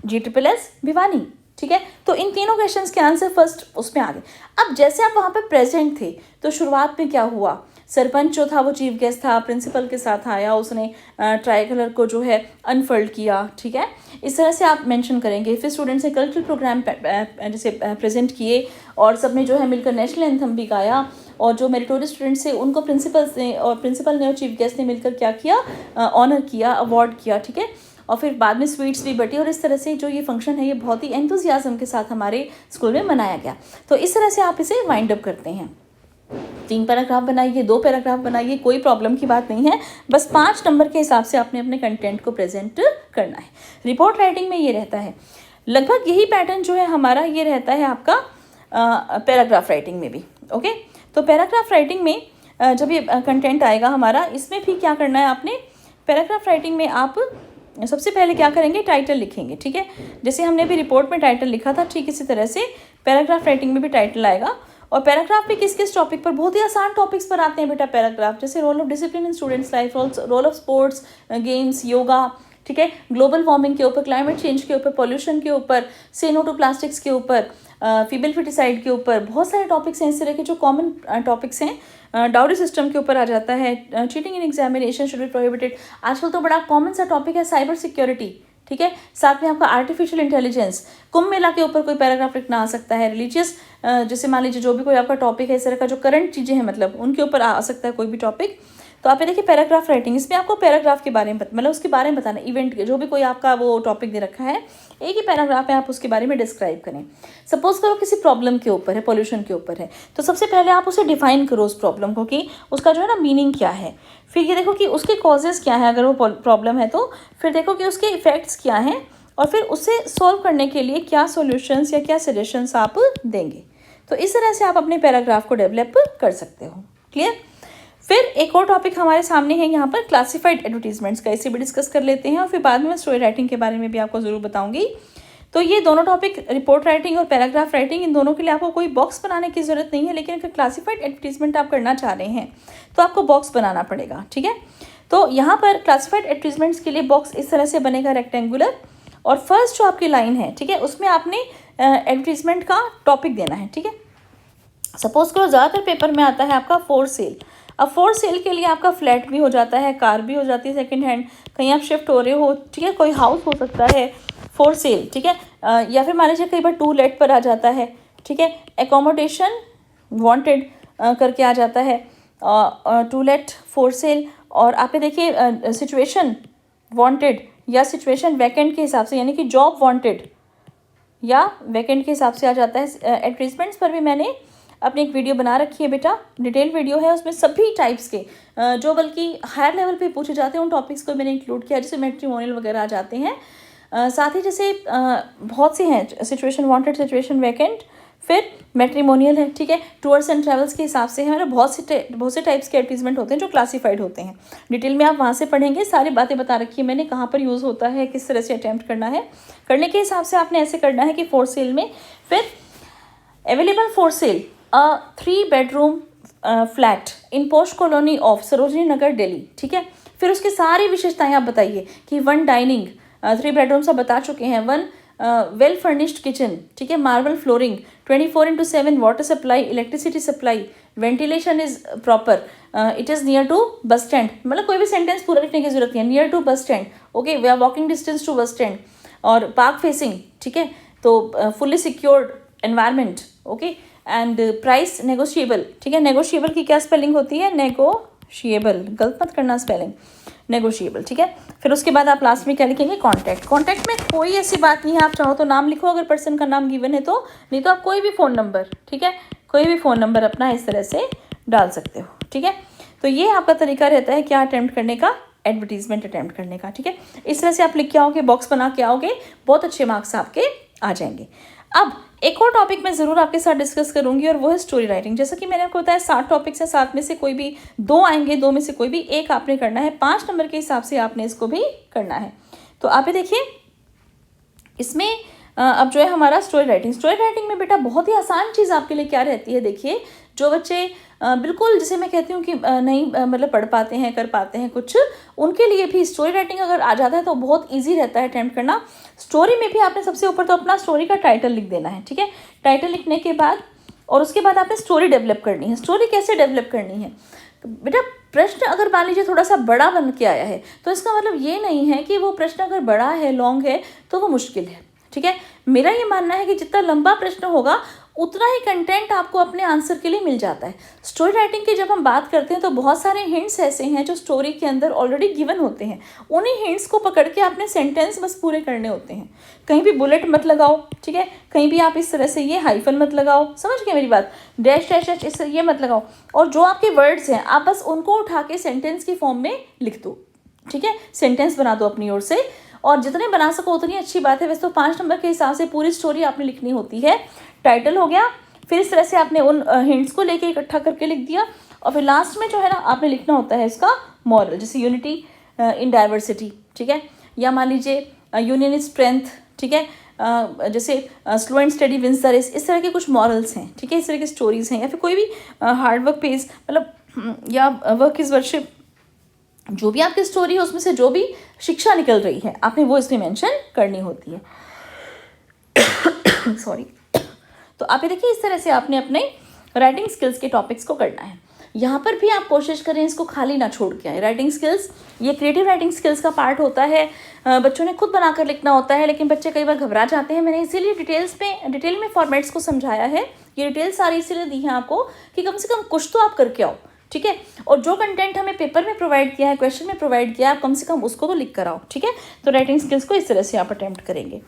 GSSS Bhiwani. ठीक है, तो इन तीनों क्वेश्चंस के आंसर फर्स्ट उसमें आ गए। अब जैसे आप वहाँ पे प्रेजेंट थे तो शुरुआत में क्या हुआ, सरपंच जो था वो चीफ गेस्ट था, प्रिंसिपल के साथ आया, उसने ट्राई कलर को जो है अनफोल्ड किया। ठीक है, इस तरह से आप मेंशन करेंगे। फिर स्टूडेंट्स ने कल्चरल प्रोग्राम जैसे प्रेजेंट किए और सबने जो है मिलकर नेशनल एंथम भी गाया, और जो मेरिटोरियस स्टूडेंट्स थे उनको प्रिंसिपल ने और चीफ गेस्ट ने मिलकर क्या किया, ऑनर किया, अवार्ड किया। ठीक है, और फिर बाद में स्वीट्स भी बटी, और इस तरह से जो ये फंक्शन है ये बहुत ही एंथुजियाज्म के साथ हमारे स्कूल में मनाया गया। तो इस तरह से आप इसे वाइंड अप करते हैं। 3 पैराग्राफ बनाइए, 2 पैराग्राफ बनाइए, कोई प्रॉब्लम की बात नहीं है। बस 5 नंबर के हिसाब से आपने अपने कंटेंट को प्रेजेंट करना है। रिपोर्ट राइटिंग में ये रहता है, लगभग यही पैटर्न जो है हमारा ये रहता है आपका पैराग्राफ राइटिंग में भी। ओके, तो पैराग्राफ राइटिंग में जब ये कंटेंट आएगा हमारा, इसमें भी क्या करना है आपने, पैराग्राफ राइटिंग में आप सबसे पहले क्या करेंगे, टाइटल लिखेंगे। ठीक है, जैसे हमने अभी रिपोर्ट में टाइटल लिखा था, ठीक इसी तरह से पैराग्राफ राइटिंग में भी टाइटल आएगा। और पैराग्राफ भी किस किस टॉपिक पर, बहुत ही आसान टॉपिक्स पर आते हैं बेटा पैराग्राफ, जैसे role of discipline in students life, role of sports, games, yoga, ठीक है, ग्लोबल वार्मिंग के ऊपर, क्लाइमेट चेंज के ऊपर, पॉल्यूशन के ऊपर, से नो टू प्लास्टिक्स के ऊपर, फीमेल फिटिसाइड के ऊपर, बहुत सारे टॉपिक्स हैं इस तरह के जो कॉमन टॉपिक्स हैं। डाउरी सिस्टम के ऊपर आ जाता है, cheating in examination should be prohibited. आजकल तो बड़ा कॉमन सा टॉपिक है साइबर सिक्योरिटी, ठीक है, साथ में आपका आर्टिफिशियल इंटेलिजेंस, कुंभ मेला के ऊपर कोई पैराग्राफ लिखना आ सकता है, रिलीजियस जैसे मान लीजिए जो भी कोई आपका टॉपिक है इस तरह का जो करंट चीज़ें हैं मतलब उनके ऊपर आ सकता है कोई भी टॉपिक। तो आप ये देखिए पैराग्राफ राइटिंग, इसमें आपको पैराग्राफ के बारे में मतलब उसके बारे में बताना, इवेंट के जो भी कोई आपका वो टॉपिक दे रखा है, एक ही पैराग्राफ है, आप उसके बारे में डिस्क्राइब करें। सपोज करो किसी प्रॉब्लम के ऊपर है, पॉल्यूशन के ऊपर है, तो सबसे पहले आप उसे डिफाइन करो उस प्रॉब्लम को कि उसका जो है ना मीनिंग क्या है। फिर ये देखो कि उसके कॉजेज़ क्या है, अगर वो प्रॉब्लम है तो फिर देखो कि उसके इफ़ेक्ट्स क्या हैं, और फिर उसे सॉल्व करने के लिए क्या सॉल्यूशंस या क्या सजेशंस आप देंगे। तो इस तरह से आप अपने पैराग्राफ को डेवलप कर सकते हो। क्लियर। फिर एक और टॉपिक हमारे सामने है यहाँ पर क्लासिफाइड एडवर्टीजमेंट्स का, इसे भी डिस्कस कर लेते हैं और फिर बाद में मैं स्टोरी राइटिंग के बारे में भी आपको ज़रूर बताऊंगी। तो ये दोनों टॉपिक, रिपोर्ट राइटिंग और पैराग्राफ राइटिंग, इन दोनों के लिए आपको कोई बॉक्स बनाने की ज़रूरत नहीं है, लेकिन अगर क्लासिफाइड एडवर्टीजमेंट आप करना चाह रहे हैं तो आपको बॉक्स बनाना पड़ेगा। ठीक है, तो यहाँ पर क्लासिफाइड एडवर्टीजमेंट्स के लिए बॉक्स इस तरह से बनेगा, रेक्टेंगुलर, और फर्स्ट जो आपकी लाइन है, ठीक है, उसमें आपने एडवर्टीजमेंट का टॉपिक देना है। ठीक है, सपोज करो ज़्यादातर पेपर में आता है आपका फॉर सेल। अब फॉर सेल के लिए आपका फ्लैट भी हो जाता है, कार भी हो जाती है सेकंड हैंड, कहीं आप शिफ्ट हो रहे हो, ठीक है, कोई हाउस हो सकता है फॉर सेल, ठीक है, या फिर मान लीजिए कई बार टू लेट पर आ जाता है, ठीक है, एकोमोडेशन वांटेड करके आ जाता है, टू लेट फॉर सेल, और आप ये देखिए सिचुएशन वांटेड या सिचुएशन वैकेंट के हिसाब से, यानी कि जॉब वांटेड या वैकेंट के हिसाब से आ जाता है। एडवर्टीजमेंट्स पर भी मैंने अपनी एक वीडियो बना रखी है बेटा, डिटेल वीडियो है, उसमें सभी टाइप्स के जो बल्कि हायर लेवल पे पूछे जाते हैं उन टॉपिक्स को मैंने इंक्लूड किया, जैसे मैट्रिमोनियल वगैरह आ जाते हैं, साथ ही जैसे बहुत से हैं, सिचुएशन वांटेड, सिचुएशन वैकेंट, फिर मैट्रिमोनियल है, ठीक है, टूर्स एंड ट्रैवल्स के हिसाब से है, मतलब बहुत से टाइप्स के एडवर्टीजमेंट होते हैं जो क्लासीफाइड होते हैं। डिटेल में आप वहाँ से पढ़ेंगे, सारी बातें बता रखी है मैंने, कहाँ पर यूज़ होता है, किस तरह से अटैम्प्ट करना है, करने के हिसाब से आपने ऐसे करना है कि फॉर सेल में, फिर available for sale 3 bedroom flat in post colony of Sarojini Nagar Delhi, ठीक है, फिर उसकी सारी विशेषताएं आप बताइए कि 1 डाइनिंग, 3 बेडरूम्स आप बता चुके हैं, 1 वेल फर्निश्ड किचन, ठीक है, marble flooring, 24/7 water supply, electricity supply, ventilation is proper, it is near to bus stand, मतलब कोई भी सेंटेंस पूरा लिखने की जरूरत नहीं है, near to bus stand, okay, we are walking distance to bus stand, और पार्क फेसिंग, ठीक है, तो fully secured environment, okay, and price negotiable, ठीक है, नेगोशिएबल की क्या स्पेलिंग होती है, नेगोशिएबल, गलत मत करना स्पेलिंग, नेगोशिएबल, ठीक है। फिर उसके बाद आप लास्ट में क्या लिखेंगे, कॉन्टैक्ट। कॉन्टैक्ट में कोई ऐसी बात नहीं है, आप चाहो तो नाम लिखो अगर पर्सन का नाम गिवन है तो, नहीं तो आप कोई भी फ़ोन नंबर, ठीक है, कोई भी फ़ोन नंबर अपना इस तरह से डाल सकते हो। ठीक है, तो ये आपका तरीका रहता है क्या अटैम्प्ट करने का, एडवर्टीजमेंट अटैम्प्ट करने का। ठीक है, इस तरह से आप लिख के आओगे, बॉक्स बना के आओगे, बहुत अच्छे मार्क्स आपके आ जाएंगे। अब एक और टॉपिक मैं ज़रूर आपके साथ डिस्कस करूंगी और वो है स्टोरी राइटिंग। जैसा कि मैंने आपको बताया 7 टॉपिक्स हैं, 7 में से कोई भी 2 आएंगे, 2 में से कोई भी एक आपने करना है, 5 नंबर के हिसाब से आपने इसको भी करना है। तो आप ये देखिए इसमें अब जो है हमारा स्टोरी राइटिंग में बेटा बहुत ही आसान चीज़ आपके लिए क्या रहती है, देखिए जो बच्चे बिल्कुल जिसे मैं कहती हूँ कि नहीं मतलब पढ़ पाते हैं, कर पाते हैं कुछ, उनके लिए भी स्टोरी राइटिंग अगर आ जाता है तो बहुत इजी रहता है अटैम्प्ट करना। स्टोरी में भी आपने सबसे ऊपर तो अपना स्टोरी का टाइटल लिख देना है, ठीक है, टाइटल लिखने के बाद और उसके बाद आपने स्टोरी डेवलप करनी है। स्टोरी कैसे डेवलप करनी है बेटा, प्रश्न अगर मान लीजिए थोड़ा सा बड़ा बन के आया है तो इसका मतलब ये नहीं है कि वो प्रश्न अगर बड़ा है, लॉन्ग है तो वो मुश्किल है, ठीक है। मेरा ये मानना है कि जितना लंबा प्रश्न होगा उतना ही कंटेंट आपको अपने आंसर के लिए मिल जाता है। स्टोरी राइटिंग की जब हम बात करते हैं तो बहुत सारे हिंट्स ऐसे हैं जो स्टोरी के अंदर ऑलरेडी गिवन होते हैं, उन्हीं हिंट्स को पकड़ के आपने सेंटेंस बस पूरे करने होते हैं। कहीं भी बुलेट मत लगाओ, ठीक है, कहीं भी आप इस तरह से ये हाइफन मत लगाओ, समझ गए मेरी बात, डैश डैश डैश इस ये मत लगाओ, और जो आपके वर्ड्स हैं आप बस उनको उठा के सेंटेंस की फॉर्म में लिख दो, ठीक है, सेंटेंस बना दो अपनी ओर से, और जितने बना सको उतनी अच्छी बात है। वैसे तो 5 नंबर के हिसाब से पूरी स्टोरी आपने लिखनी होती है। टाइटल हो गया, फिर इस तरह से आपने उन हिंट्स को लेके इकट्ठा करके लिख दिया, और फिर लास्ट में जो है ना आपने लिखना होता है इसका मॉरल, जैसे यूनिटी इन डाइवर्सिटी, ठीक है, या मान लीजिए यूनियन इज स्ट्रेंथ, ठीक है, जैसे slow and steady wins the race, इस तरह के कुछ मॉरल्स हैं, ठीक है, इस तरह की स्टोरीज हैं, या फिर कोई भी हार्ड वर्क पेज मतलब या वर्क इज वर्शिप, जो भी आपकी स्टोरी है उसमें से जो भी शिक्षा निकल रही है आपने वो इसमें मेंशन करनी होती है। सॉरी। तो आप ये देखिए इस तरह से आपने अपने राइटिंग स्किल्स के टॉपिक्स को करना है। यहाँ पर भी आप कोशिश करें इसको खाली ना छोड़ के आए। राइटिंग स्किल्स ये क्रिएटिव राइटिंग स्किल्स का पार्ट होता है, बच्चों ने खुद बनाकर लिखना होता है, लेकिन बच्चे कई बार घबरा जाते हैं। मैंने इसीलिए डिटेल में फॉर्मेट्स को समझाया है, ये डिटेल सारी इसीलिए दी है आपको कि कम से कम कुछ तो आप करके आओ, ठीक है, और जो कंटेंट हमें पेपर में प्रोवाइड किया है, क्वेश्चन में प्रोवाइड किया है, आप कम से कम उसको तो लिख कर आओ, ठीक है। तो राइटिंग स्किल्स को इस तरह से आप अटेम्प्ट करेंगे।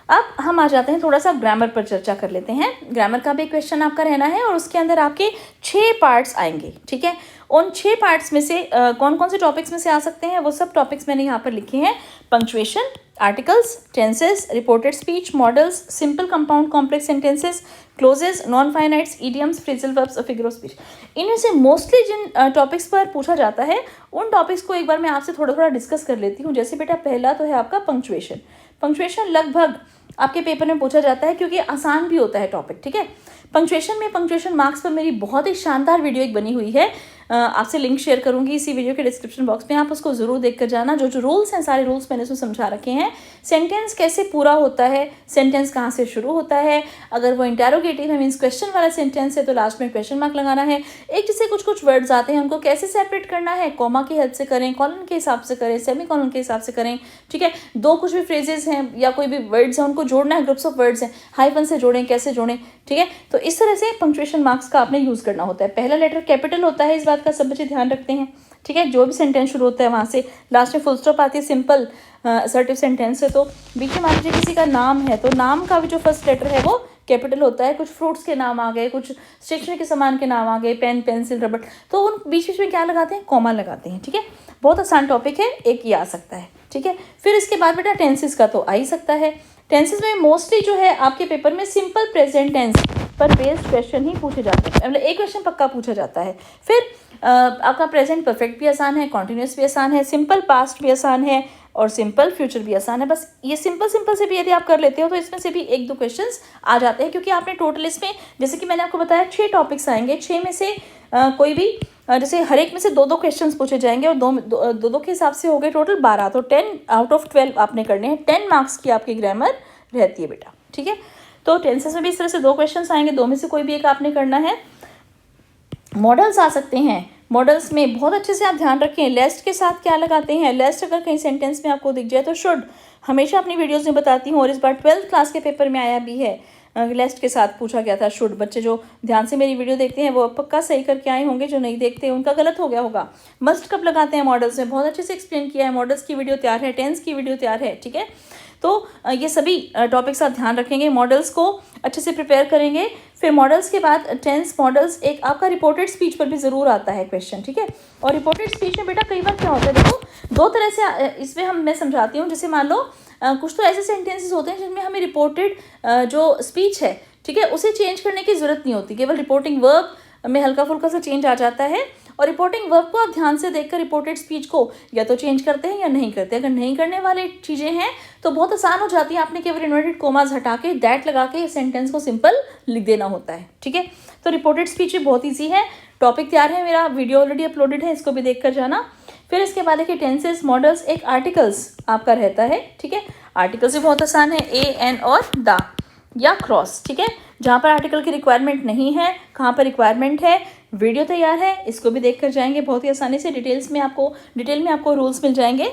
अब हम आ जाते हैं, थोड़ा सा ग्रामर पर चर्चा कर लेते हैं। ग्रामर का भी क्वेश्चन आपका रहना है और उसके अंदर आपके 6 पार्ट्स आएंगे, ठीक है। उन 6 पार्ट्स में से कौन कौन से टॉपिक्स में से आ सकते हैं वो सब टॉपिक्स मैंने यहाँ पर लिखे हैं। Punctuation, articles, tenses, reported speech, modals, simple compound complex sentences, clauses, non finites, idioms, phrasal verbs और फिगर ऑफ स्पीच। इनमें से मोस्टली जिन टॉपिक्स पर पूछा जाता है उन टॉपिक्स को एक बार मैं आपसे थोड़ा थोड़ा डिस्कस कर लेती हूँ। जैसे बेटा पहला तो है आपका पंक्चुएशन। पंक्चुएशन लगभग आपके पेपर में पूछा जाता है क्योंकि आसान भी होता है टॉपिक, ठीक है। पंक्चुएशन मार्क्स पर मेरी बहुत ही शानदार वीडियो एक बनी हुई है, आपसे लिंक शेयर करूंगी इसी वीडियो के डिस्क्रिप्शन बॉक्स में, आप उसको जरूर देख कर जाना। जो जो रूल्स हैं सारे रूल्स मैंने उसमें समझा रखे हैं। सेंटेंस कैसे पूरा होता है, सेंटेंस कहाँ से शुरू होता है, अगर वो इंटेरोगेटिव है मीन्स क्वेश्चन वाला सेंटेंस है तो लास्ट में क्वेश्चन मार्क लगाना है। एक जैसे कुछ कुछ वर्ड्स आते हैं उनको कैसे सेपरेट करना है, कॉमा की हेल्प से करें, कॉलन के हिसाब से करें, सेमी कॉलन के हिसाब से करें, ठीक है। दो कुछ भी फ्रेजेस हैं या कोई भी वर्ड्स हैं उनको जोड़ना है, ग्रुप्स ऑफ वर्ड्स हैं, हाइफन से जोड़ें, कैसे जोड़ें, ठीक है। तो इस तरह से पंक्चुएशन मार्क्स का आपने यूज करना होता है। पहला लेटर कैपिटल होता है, इस बात का सब बच्चे ध्यान रखते हैं, ठीक है। जो भी सेंटेंस शुरू होता है वहां से लास्ट में फुल स्टॉप आती है, सिंपल असर्टिव सेंटेंस है। तो बीच में मान लीजिए किसी का नाम है तो नाम का भी जो फर्स्ट लेटर है वो कैपिटल होता है। कुछ फ्रूट्स के नाम आ गए, कुछ स्टेशनरी के सामान के नाम आ गए, पेन, पेंसिल, रबड़, तो उन बीच बीच में क्या लगाते हैं, कॉमा लगाते हैं, ठीक है। बहुत आसान टॉपिक है, एक ये आ सकता है, ठीक है। फिर इसके बाद बेटा टेंसेस का तो आ ही सकता है। टेंसेस में मोस्टली जो है आपके पेपर में सिंपल प्रेजेंट टेंस पर बेस्ड क्वेश्चन ही पूछे जाते हैं, मतलब एक क्वेश्चन पक्का पूछा जाता है। फिर आपका प्रेजेंट परफेक्ट भी आसान है, कॉन्टिन्यूस भी आसान है, सिंपल पास्ट भी आसान है और सिंपल फ्यूचर भी आसान है। बस ये सिंपल से भी यदि आप कर लेते हो तो इसमें से भी 1-2 क्वेश्चन्स आ जाते हैं, क्योंकि आपने टोटल इसमें जैसे कि मैंने आपको बताया 6 टॉपिक्स आएंगे, 6 में से कोई भी जैसे हर एक में से 2-2 क्वेश्चंस पूछे जाएंगे और दो के हिसाब से हो गए टोटल 12, तो 10 आउट ऑफ 12 आपने करने हैं। 10 मार्क्स की आपकी ग्रामर रहती है बेटा, ठीक है। तो टेंसेस में भी इस तरह से 2 क्वेश्चंस आएंगे, 2 में से कोई भी एक आपने करना है। मॉडल्स आ सकते हैं, मॉडल्स में बहुत अच्छे से आप ध्यान रखें लेस्ट के साथ क्या लगाते हैं। लेस्ट अगर कहीं सेंटेंस में आपको दिख जाए तो शुड, हमेशा अपनी वीडियोस में बताती हूँ और इस बार 12th क्लास के पेपर में आया भी है, लेस्ट के साथ पूछा गया था शुड। बच्चे जो ध्यान से मेरी वीडियो देखते हैं वो पक्का सही करके आए होंगे, जो नहीं देखते उनका गलत हो गया होगा। मस्ट कब लगाते हैं मॉडल्स में, बहुत अच्छे से एक्सप्लेन किया है, मॉडल्स की वीडियो तैयार है, टेंस की वीडियो तैयार है, ठीक है। तो ये सभी टॉपिक्स आप ध्यान रखेंगे, मॉडल्स को अच्छे से प्रिपेयर करेंगे। फिर मॉडल्स के बाद टेंस मॉडल्स, एक आपका रिपोर्टेड स्पीच पर भी ज़रूर आता है क्वेश्चन, ठीक है। और रिपोर्टेड स्पीच में बेटा कई बार क्या होता है, देखो 2 तरह से इसमें मैं समझाती हूँ। जैसे मान लो कुछ तो ऐसे सेंटेंसेस होते हैं जिनमें हमें रिपोर्टेड जो स्पीच है, ठीक है, उसे चेंज करने की ज़रूरत नहीं होती, केवल रिपोर्टिंग वर्ब में हल्का फुल्का सा चेंज आ जाता है। और रिपोर्टिंग वर्ब को आप ध्यान से देखकर रिपोर्टेड स्पीच को या तो चेंज करते हैं या नहीं करते। अगर नहीं करने वाली चीज़ें हैं तो बहुत आसान हो जाती है, आपने केवल इन्वर्टेड कोमास हटा के दैट लगा के सेंटेंस को सिंपल लिख देना होता है, ठीक है। तो रिपोर्टेड स्पीच भी बहुत ईजी है। टॉपिक तैयार है, मेरा वीडियो ऑलरेडी अपलोडेड है, इसको भी देख कर जाना। फिर इसके बाद देखिए टेंसेस, मॉडल्स, एक आर्टिकल्स आपका रहता है, ठीक है। आर्टिकल्स भी बहुत आसान है, ए, एन और द या क्रॉस, ठीक है। जहाँ पर आर्टिकल की रिक्वायरमेंट नहीं है, कहाँ पर रिक्वायरमेंट है, वीडियो तैयार है, इसको भी देख कर जाएंगे बहुत ही आसानी से। डिटेल में आपको रूल्स मिल जाएंगे।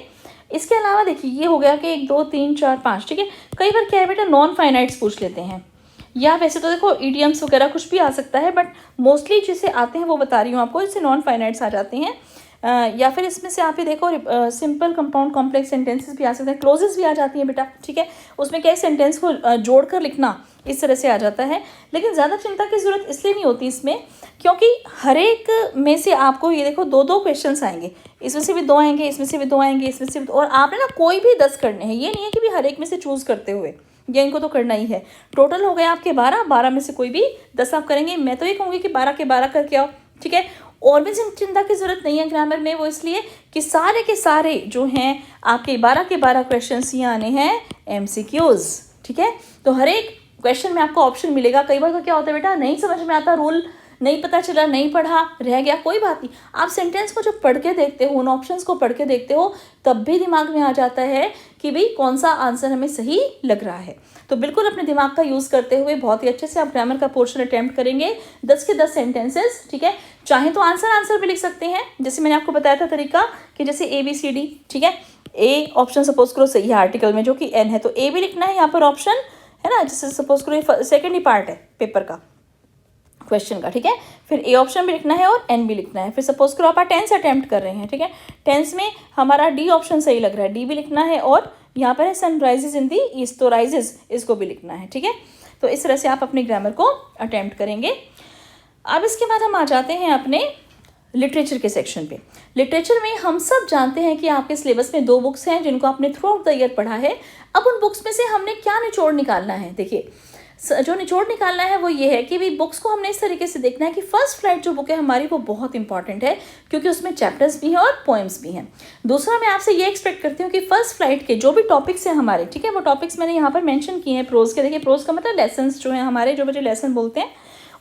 इसके अलावा देखिए ये हो गया कि 1 2 3 4 5, ठीक है। कई बार क्या है बेटा नॉन फाइनाइट्स पूछ लेते हैं, या वैसे तो देखो ईडियम्स वगैरह कुछ भी आ सकता है, बट मोस्टली जिसे आते हैं वो बता रही हूँ आपको, इससे नॉन फाइनाइट्स आ जाते हैं। या फिर इसमें से आप ये देखो सिंपल कंपाउंड कॉम्प्लेक्स सेंटेंसेस भी आ सकते हैं, क्लोजेस भी आ जाती हैं बेटा, ठीक है। उसमें क्या सेंटेंस को जोड़कर लिखना इस तरह से आ जाता है। लेकिन ज़्यादा चिंता की ज़रूरत इसलिए नहीं होती इसमें, क्योंकि हर एक में से आपको ये देखो 2-2 क्वेश्चंस आएंगे, इसमें से भी 2 आएंगे, इसमें से भी 2 आएंगे, इसमें से भी, और आपने ना कोई भी 10 करने हैं, ये नहीं है कि भी हर एक में से चूज़ करते हुए, ये इनको तो करना ही है। टोटल हो गए आपके 12 में से कोई भी 10 आप करेंगे। मैं तो ये कहूँगी कि 12 के 12 करके आओ, ठीक है। और भी चिंता की जरूरत नहीं है ग्रामर में, वो इसलिए कि सारे के सारे जो हैं आपके 12 के 12 क्वेश्चन ही आने हैं MCQs, ठीक है। तो हर एक क्वेश्चन में आपको ऑप्शन मिलेगा। कई बार तो क्या होता है बेटा, नहीं समझ में आता, रूल नहीं पता चला, नहीं पढ़ा, रह गया, कोई बात नहीं, आप सेंटेंस को जब पढ़ के देखते हो, उन ऑप्शंस को पढ़ के देखते हो, तब भी दिमाग में आ जाता है कि भाई कौन सा आंसर हमें सही लग रहा है। तो बिल्कुल अपने दिमाग का यूज़ करते हुए बहुत ही अच्छे से आप ग्रामर का पोर्शन अटेम्प्ट करेंगे, 10 के 10 सेंटेंसेस, ठीक है। चाहे तो आंसर भी लिख सकते हैं, जैसे मैंने आपको बताया था तरीका कि जैसे ABCD, ठीक है। ए ऑप्शन सपोज करो सही है आर्टिकल में, जो कि N है, तो A भी लिखना है यहाँ पर ऑप्शन, है ना। जैसे सपोज करो सेकेंड ही पार्ट है पेपर का, क्वेश्चन का, ठीक है। फिर ए ऑप्शन भी लिखना है और N भी लिखना है। फिर सपोज करो आप टेंस अटेम्प्ट कर रहे हैं, ठीक है। टेंस में हमारा D ऑप्शन सही लग रहा है, D भी लिखना है, और यहाँ पर है सनराइजेज इन दी ईस्ट, तो राइजेज इसको भी लिखना है, ठीक है। तो इस तरह से आप अपने ग्रामर को अटेम्प्ट करेंगे। अब इसके बाद हम आ जाते हैं अपने लिटरेचर के सेक्शन पे। लिटरेचर में हम सब जानते हैं कि आपके सिलेबस में 2 बुक्स हैं जिनको आपने थ्रू आउट द ईयर पढ़ा है। अब उन बुक्स में से हमने क्या निचोड़ निकालना है, देखिए जो निचोड़ निकालना है वो ये है कि भाई बुक्स को हमने इस तरीके से देखना है कि फर्स्ट फ्लाइट जो बुक है हमारी वो बहुत इंपॉर्टेंट है, क्योंकि उसमें चैप्टर्स भी हैं और पोएम्स भी हैं। दूसरा, मैं आपसे ये एक्सपेक्ट करती हूँ कि फर्स्ट फ्लाइट के जो भी टॉपिक्स हैं हमारे, ठीक है, वो टॉपिक्स मैंने यहाँ पर मेंशन किए हैं प्रोज के। देखिए प्रोज का मतलब लेसन्स जो हैं हमारे, जो बच्चे लेसन बोलते हैं,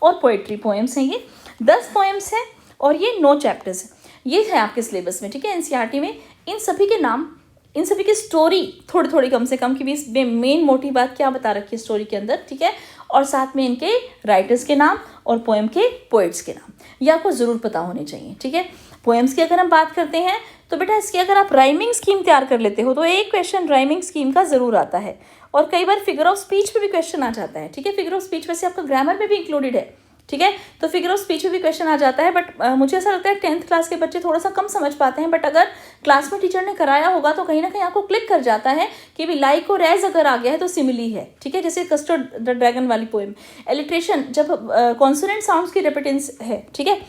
और पोएट्री पोएम्स हैं, ये 10 पोएम्स हैं और ये 9 चैप्टर्स हैं। ये है आपके सिलेबस में, ठीक है, NCERT में। इन सभी के नाम, इन सभी की स्टोरी थोड़ी थोड़ी कम से कम, कि भी इसमें मेन मोटी बात क्या बता रखी है स्टोरी के अंदर, ठीक है, और साथ में इनके राइटर्स के नाम और पोएम के पोइट्स के नाम, ये आपको ज़रूर पता होने चाहिए, ठीक है। पोएम्स की अगर हम बात करते हैं तो बेटा इसकी अगर आप राइमिंग स्कीम तैयार कर लेते हो तो एक क्वेश्चन राइमिंग स्कीम का ज़रूर आता है, और कई बार फिगर ऑफ स्पीच पे भी क्वेश्चन आ जाता है, ठीक है। फिगर ऑफ स्पीच वैसे आपका ग्रामर में भी इंक्लूडेड है, ठीक है, तो फिगर ऑफ स्पीच में भी क्वेश्चन आ जाता है। बट मुझे ऐसा लगता है 10th क्लास के बच्चे थोड़ा सा कम समझ पाते हैं, बट अगर क्लास में टीचर ने कराया होगा तो कहीं ना कहीं आपको क्लिक कर जाता है कि भी लाइक और एज अगर आ गया है तो सिमिली है, ठीक है। जैसे कस्टर्ड द ड्रैगन वाली पोएम। एलिट्रेशन, जब कॉन्सोनेंट साउंड्स की रेपिटेंस है, ठीक है,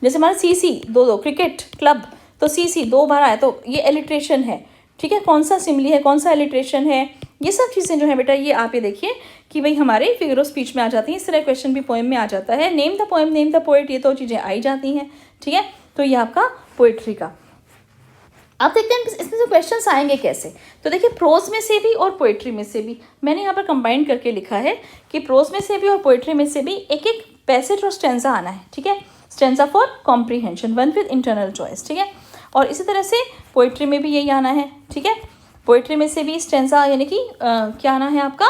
जैसे हमारा CC 2-2 क्रिकेट क्लब, तो CC 2 बार आया तो ये एलिट्रेशन है, ठीक है। कौन सा सिमिली है, कौन सा एलिट्रेशन है, ये सब चीज़ें जो है बेटा ये आप ये देखिए कि भाई हमारे फिगर ऑफ स्पीच में आ जाती हैं। इस तरह क्वेश्चन भी पोएम में आ जाता है। Name the poem, name the poet, ये तो चीज़ें आई जाती हैं, ठीक है। तो ये आपका पोएट्री का। अब देखते हैं इसमें से क्वेश्चंस आएंगे कैसे। तो देखिए प्रोज में से भी और पोएट्री में से भी मैंने यहाँ पर कंबाइन करके लिखा है कि प्रोज में से भी और पोएट्री में से भी एक एक पैसेज और स्टेंजा आना है, ठीक है। Stanza for comprehension, one with internal choice, ठीक है। और इसी तरह से पोएट्री में भी यही आना है, ठीक है। पोएट्री में से भी स्टेंजा यानी कि क्या आना है आपका,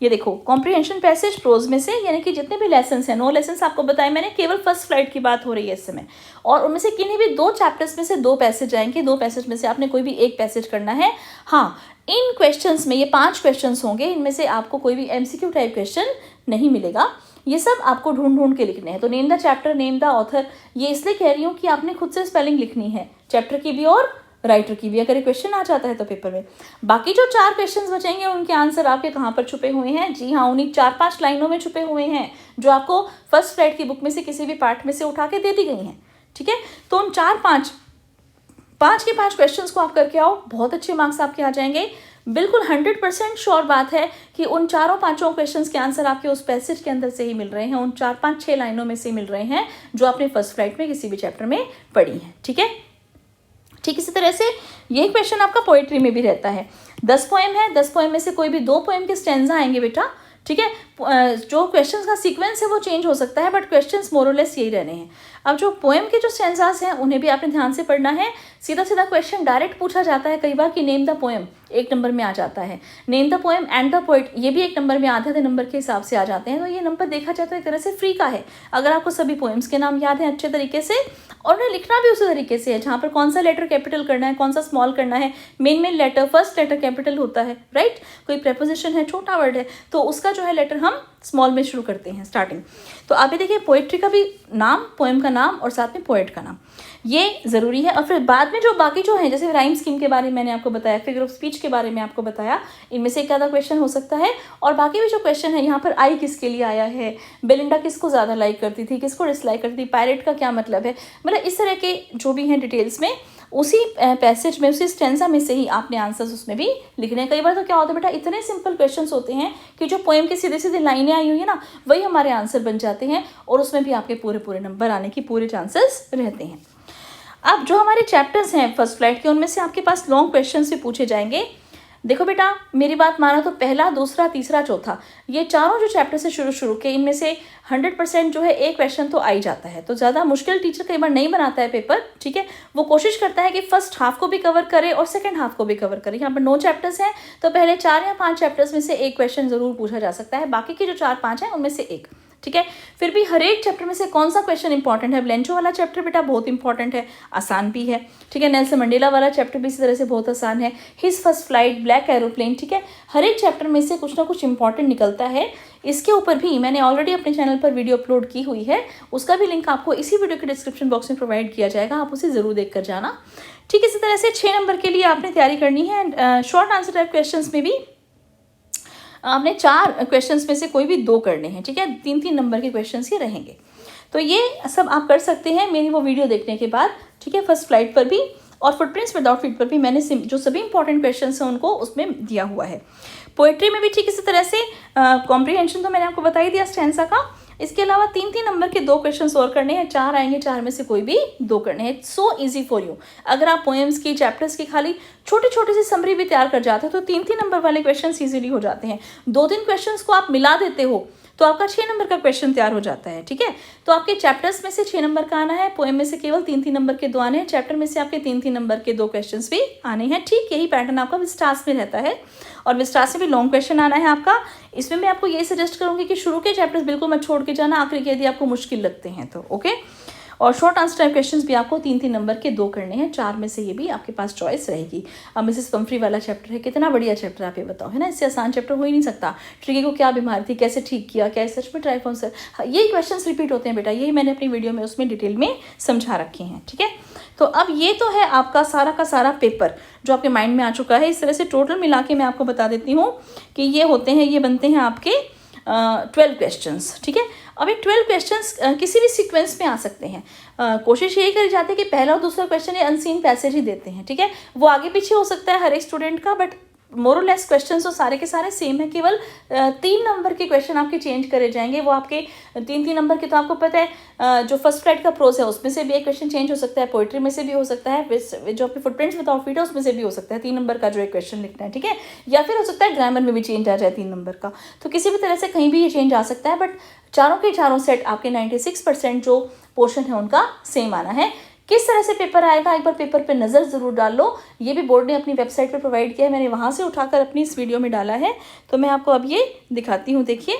ये देखो कॉम्प्रीहेंशन पैसेज प्रोज में से, यानी कि जितने भी लेसन्स हैं, 9 लेसन्स आपको बताए मैंने, केवल फर्स्ट फ्लाइट की बात हो रही है इस समय, और उनमें से किन्हीं भी 2 चैप्टर्स में से 2 पैसेज आएंगे। 2 पैसेज में से आपने कोई भी एक पैसेज करना है। हाँ, इन क्वेश्चंस में ये 5 क्वेश्चंस होंगे, इनमें से आपको कोई भी MCQ टाइप क्वेश्चन नहीं मिलेगा। ये सब आपको ढूंढ के लिखने हैं। तो name the chapter, name the author, ये इसलिए कह रही हूँ कि आपने खुद से स्पेलिंग लिखनी है, चैप्टर की भी और राइटर की भी, अगर ये क्वेश्चन आ जाता है तो पेपर में। बाकी जो 4 क्वेश्चंस बचेंगे उनके आंसर आपके कहाँ पर छुपे हुए हैं, जी हाँ, उन्हीं 4-5 लाइनों में छुपे हुए हैं जो आपको फर्स्ट फ्लाइट की बुक में से किसी भी पार्ट में से उठा के दे दी गई हैं, ठीक है। तो उन 5 के 5 क्वेश्चंस को आप करके आओ, बहुत अच्छे मार्क्स आपके आ जाएंगे। बिल्कुल 100% श्योर बात है कि उन 4-5 क्वेश्चंस के आंसर आपके उस पैसेज के अंदर से ही मिल रहे हैं, उन 4-5-6 लाइनों में से मिल रहे हैं जो आपने फर्स्ट फ्लाइट में किसी भी चैप्टर में पढ़ी है, ठीक है। ठीक इसी तरह से यही क्वेश्चन आपका पोएट्री में भी रहता है। 10 पोएम है, 10 पोएम में से कोई भी 2 पोएम के स्टेंजा आएंगे बेटा, ठीक है। जो क्वेश्चंस का सीक्वेंस है वो चेंज हो सकता है, बट क्वेश्चंस मोर और लेस यही रहने हैं। अब जो पोएम के जो स्टेंजास हैं उन्हें भी आपने ध्यान से पढ़ना है। सीधा क्वेश्चन डायरेक्ट पूछा जाता है कई बार कि नेम द पोएम, 1 नंबर में आ जाता है। Name the poem and the poet, ये भी 1 नंबर में, आधे नंबर के हिसाब से आ जाते हैं। तो ये नंबर देखा जाए तो एक तरह से फ्री का है, अगर आपको सभी पोएम्स के नाम याद हैं अच्छे तरीके से, और उन्हें लिखना भी उसी तरीके से है, जहाँ पर कौन सा लेटर कैपिटल करना है, कौन सा स्मॉल करना है। Main letter, first letter capital होता है, राइट। कोई प्रेपोजिशन है, छोटा वर्ड है, तो उसका जो है लेटर हम स्मॉल में शुरू करते हैं स्टार्टिंग। तो आप ये देखिए पोएट्री का भी नाम, पोएम का नाम और साथ में पोएट का नाम, ये ज़रूरी है। और फिर बाद में जो बाकी जो है, जैसे राइम स्कीम के बारे में मैंने आपको बताया, फिगर ऑफ स्पीच के बारे में आपको बताया, इनमें से एक आधा क्वेश्चन हो सकता है। और बाकी भी जो क्वेश्चन है यहाँ पर आई किसके लिए आया है, बेलिंडा किसको ज़्यादा लाइक करती थी, किसको डिसलाइक करती थी, पायरेट का क्या मतलब है, मतलब इस तरह के जो भी हैं डिटेल्स में उसी पैसेज में, उसी स्टेंजा में से ही आपने आंसर्स उसमें भी लिखने हैं। कई बार तो क्या होता है बेटा, इतने सिंपल क्वेश्चंस होते हैं कि जो पोएम की सीधे सीधे लाइनें आई हुई है ना, वही हमारे आंसर बन जाते हैं और उसमें भी आपके पूरे पूरे नंबर आने की पूरे चांसेस रहते हैं। अब जो हमारे चैप्टर्स हैं फर्स्ट फ्लाइट के, उनमें से आपके पास लॉन्ग क्वेश्चंस भी पूछे जाएंगे। देखो बेटा, मेरी बात मानो तो पहला, दूसरा, तीसरा, चौथा, ये चारों जो चैप्टर से शुरू के, इनमें से 100% जो है एक क्वेश्चन तो आ ही जाता है। तो ज़्यादा मुश्किल टीचर कई बार नहीं बनाता है पेपर, ठीक है। वो कोशिश करता है कि फर्स्ट हाफ को भी कवर करे और सेकंड हाफ को भी कवर करे। यहाँ पर 9 चैप्टर्स हैं, तो पहले 4 या 5 चैप्टर्स में से एक क्वेश्चन जरूर पूछा जा सकता है, बाकी के जो 4-5 हैं उनमें से एक, ठीक है। फिर भी हर एक चैप्टर में से कौन सा क्वेश्चन इंपॉर्टेंट है। ब्लेंचो वाला चैप्टर बेटा बहुत इंपॉर्टेंट है, आसान भी है, ठीक है। नेल्सन मंडेला वाला चैप्टर भी इसी तरह से बहुत आसान है। His first flight, black aeroplane, ठीक है। हर एक चैप्टर में से कुछ ना कुछ इंपॉर्टेंट निकलता है। इसके ऊपर भी मैंने ऑलरेडी अपने चैनल पर वीडियो अपलोड की हुई है, उसका भी लिंक आपको इसी वीडियो के डिस्क्रिप्शन बॉक्स में प्रोवाइड किया जाएगा, आप उसे ज़रूर देख कर जाना, ठीक है। इसी तरह से 6 नंबर के लिए आपने तैयारी करनी है। शॉर्ट आंसर टाइप क्वेश्चन में भी आपने 4 क्वेश्चंस में से कोई भी 2 करने हैं, ठीक है। 3-3 नंबर के क्वेश्चंस ही रहेंगे। तो ये सब आप कर सकते हैं मेरी वो वीडियो देखने के बाद, ठीक है। फर्स्ट फ्लाइट पर भी और फुटप्रिंट्स विदाउट फीट पर भी मैंने जो सभी इंपॉर्टेंट क्वेश्चंस हैं उनको उसमें दिया हुआ है। पोएट्री में भी ठीक इसी तरह से कॉम्प्रीहेंशन तो मैंने आपको बता ही दिया स्टैंजा का। इसके अलावा 3-3 नंबर के 2 क्वेश्चन और करने हैं, 4 आएंगे, 4 में से कोई भी 2 करने हैं। So easy for you. अगर आप पोएम्स की, चैप्टर्स की खाली छोटी छोटी सी समरी भी तैयार कर जाते हो तो 3-3 नंबर वाले क्वेश्चन ईजिली हो जाते हैं। 2-3 क्वेश्चन को आप मिला देते हो तो आपका 6 नंबर का क्वेश्चन तैयार हो जाता है, ठीक है। तो आपके चैप्टर्स में से 6 नंबर का आना है, पोएम में से केवल 3-3 नंबर के 2 आने हैं, चैप्टर में से आपके 3-3 नंबर के 2 क्वेश्चन भी आने हैं। ठीक यही पैटर्न आपका विस्टास में रहता है और विस्टास से भी लॉन्ग क्वेश्चन आना है आपका। इसमें मैं आपको यही सजेस्ट करूंगी कि शुरू के चैप्टर्स बिल्कुल मत छोड़ के जाना, आखिर के यदि आपको मुश्किल लगते हैं तो, ओके। और शॉर्ट आंसर टाइप क्वेश्चंस भी आपको 3-3 नंबर के 2 करने हैं, 4 में से ये भी आपके पास चॉइस रहेगी। अब मिसेस पंफ्री वाला चैप्टर है, कितना बढ़िया चैप्टर आप ये बताओ, है ना। इससे आसान चैप्टर हो ही नहीं सकता। ट्रिकी को क्या बीमारी थी, कैसे ठीक किया, क्या सच में ट्राइफॉन सर, यही क्वेश्चंस रिपीट होते हैं बेटा, यही मैंने अपनी वीडियो में उसमें डिटेल में समझा रखे हैं, ठीक है। तो अब ये तो है आपका सारा का सारा पेपर जो आपके माइंड में आ चुका है। इस तरह से टोटल मिला के मैं आपको बता देती हूँ कि ये होते हैं, ये बनते हैं आपके 12 क्वेश्चंस, ठीक है। अब ये 12 क्वेश्चंस किसी भी सीक्वेंस में आ सकते हैं। कोशिश यही करी जाती है कि पहला और दूसरा क्वेश्चन ये अनसीन पैसेज ही देते हैं, ठीक है। वो आगे पीछे हो सकता है हर एक स्टूडेंट का, बट मोर और लेस क्वेश्चन तो सारे के सारे सेम है। केवल 3 नंबर के क्वेश्चन आपके चेंज करे जाएंगे। वो आपके 3-3 नंबर के तो आपको पता है, जो फर्स्ट फ्लाइट का प्रोज है उसमें से भी एक क्वेश्चन चेंज हो सकता है, पोइट्री में से भी हो सकता है, जो आपके फुटप्रिंट्स विदाउट फीट है उसमें से भी हो सकता है 3 नंबर का जो एक क्वेश्चन लिखना है, ठीक है। या फिर हो सकता है ग्रामर में भी चेंज आ जाए 3 नंबर का। तो किसी भी तरह से कहीं भी ये चेंज आ सकता है, बट चारों के चारों सेट आपके 96% जो पोर्शन है उनका सेम आना है। किस तरह से पेपर आएगा, एक बार पेपर पे नज़र ज़रूर डाल लो। ये भी बोर्ड ने अपनी वेबसाइट पे प्रोवाइड किया है, मैंने वहाँ से उठाकर अपनी इस वीडियो में डाला है। तो मैं आपको अब ये दिखाती हूँ, देखिए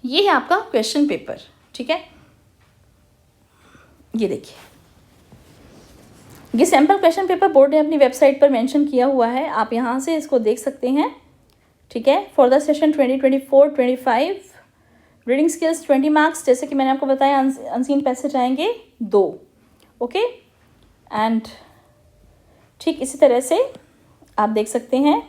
ये है आपका क्वेश्चन पेपर, ठीक है। ये देखिए, ये सैम्पल क्वेश्चन पेपर बोर्ड ने अपनी वेबसाइट पर मेंशन किया हुआ है, आप यहाँ से इसको देख सकते हैं, ठीक है। For the session 2024-25 reading skills 20 marks, जैसे कि मैंने आपको बताया अनसीन पैसेज आएंगे 2, ओके। एंड ठीक इसी तरह से आप देख सकते हैं,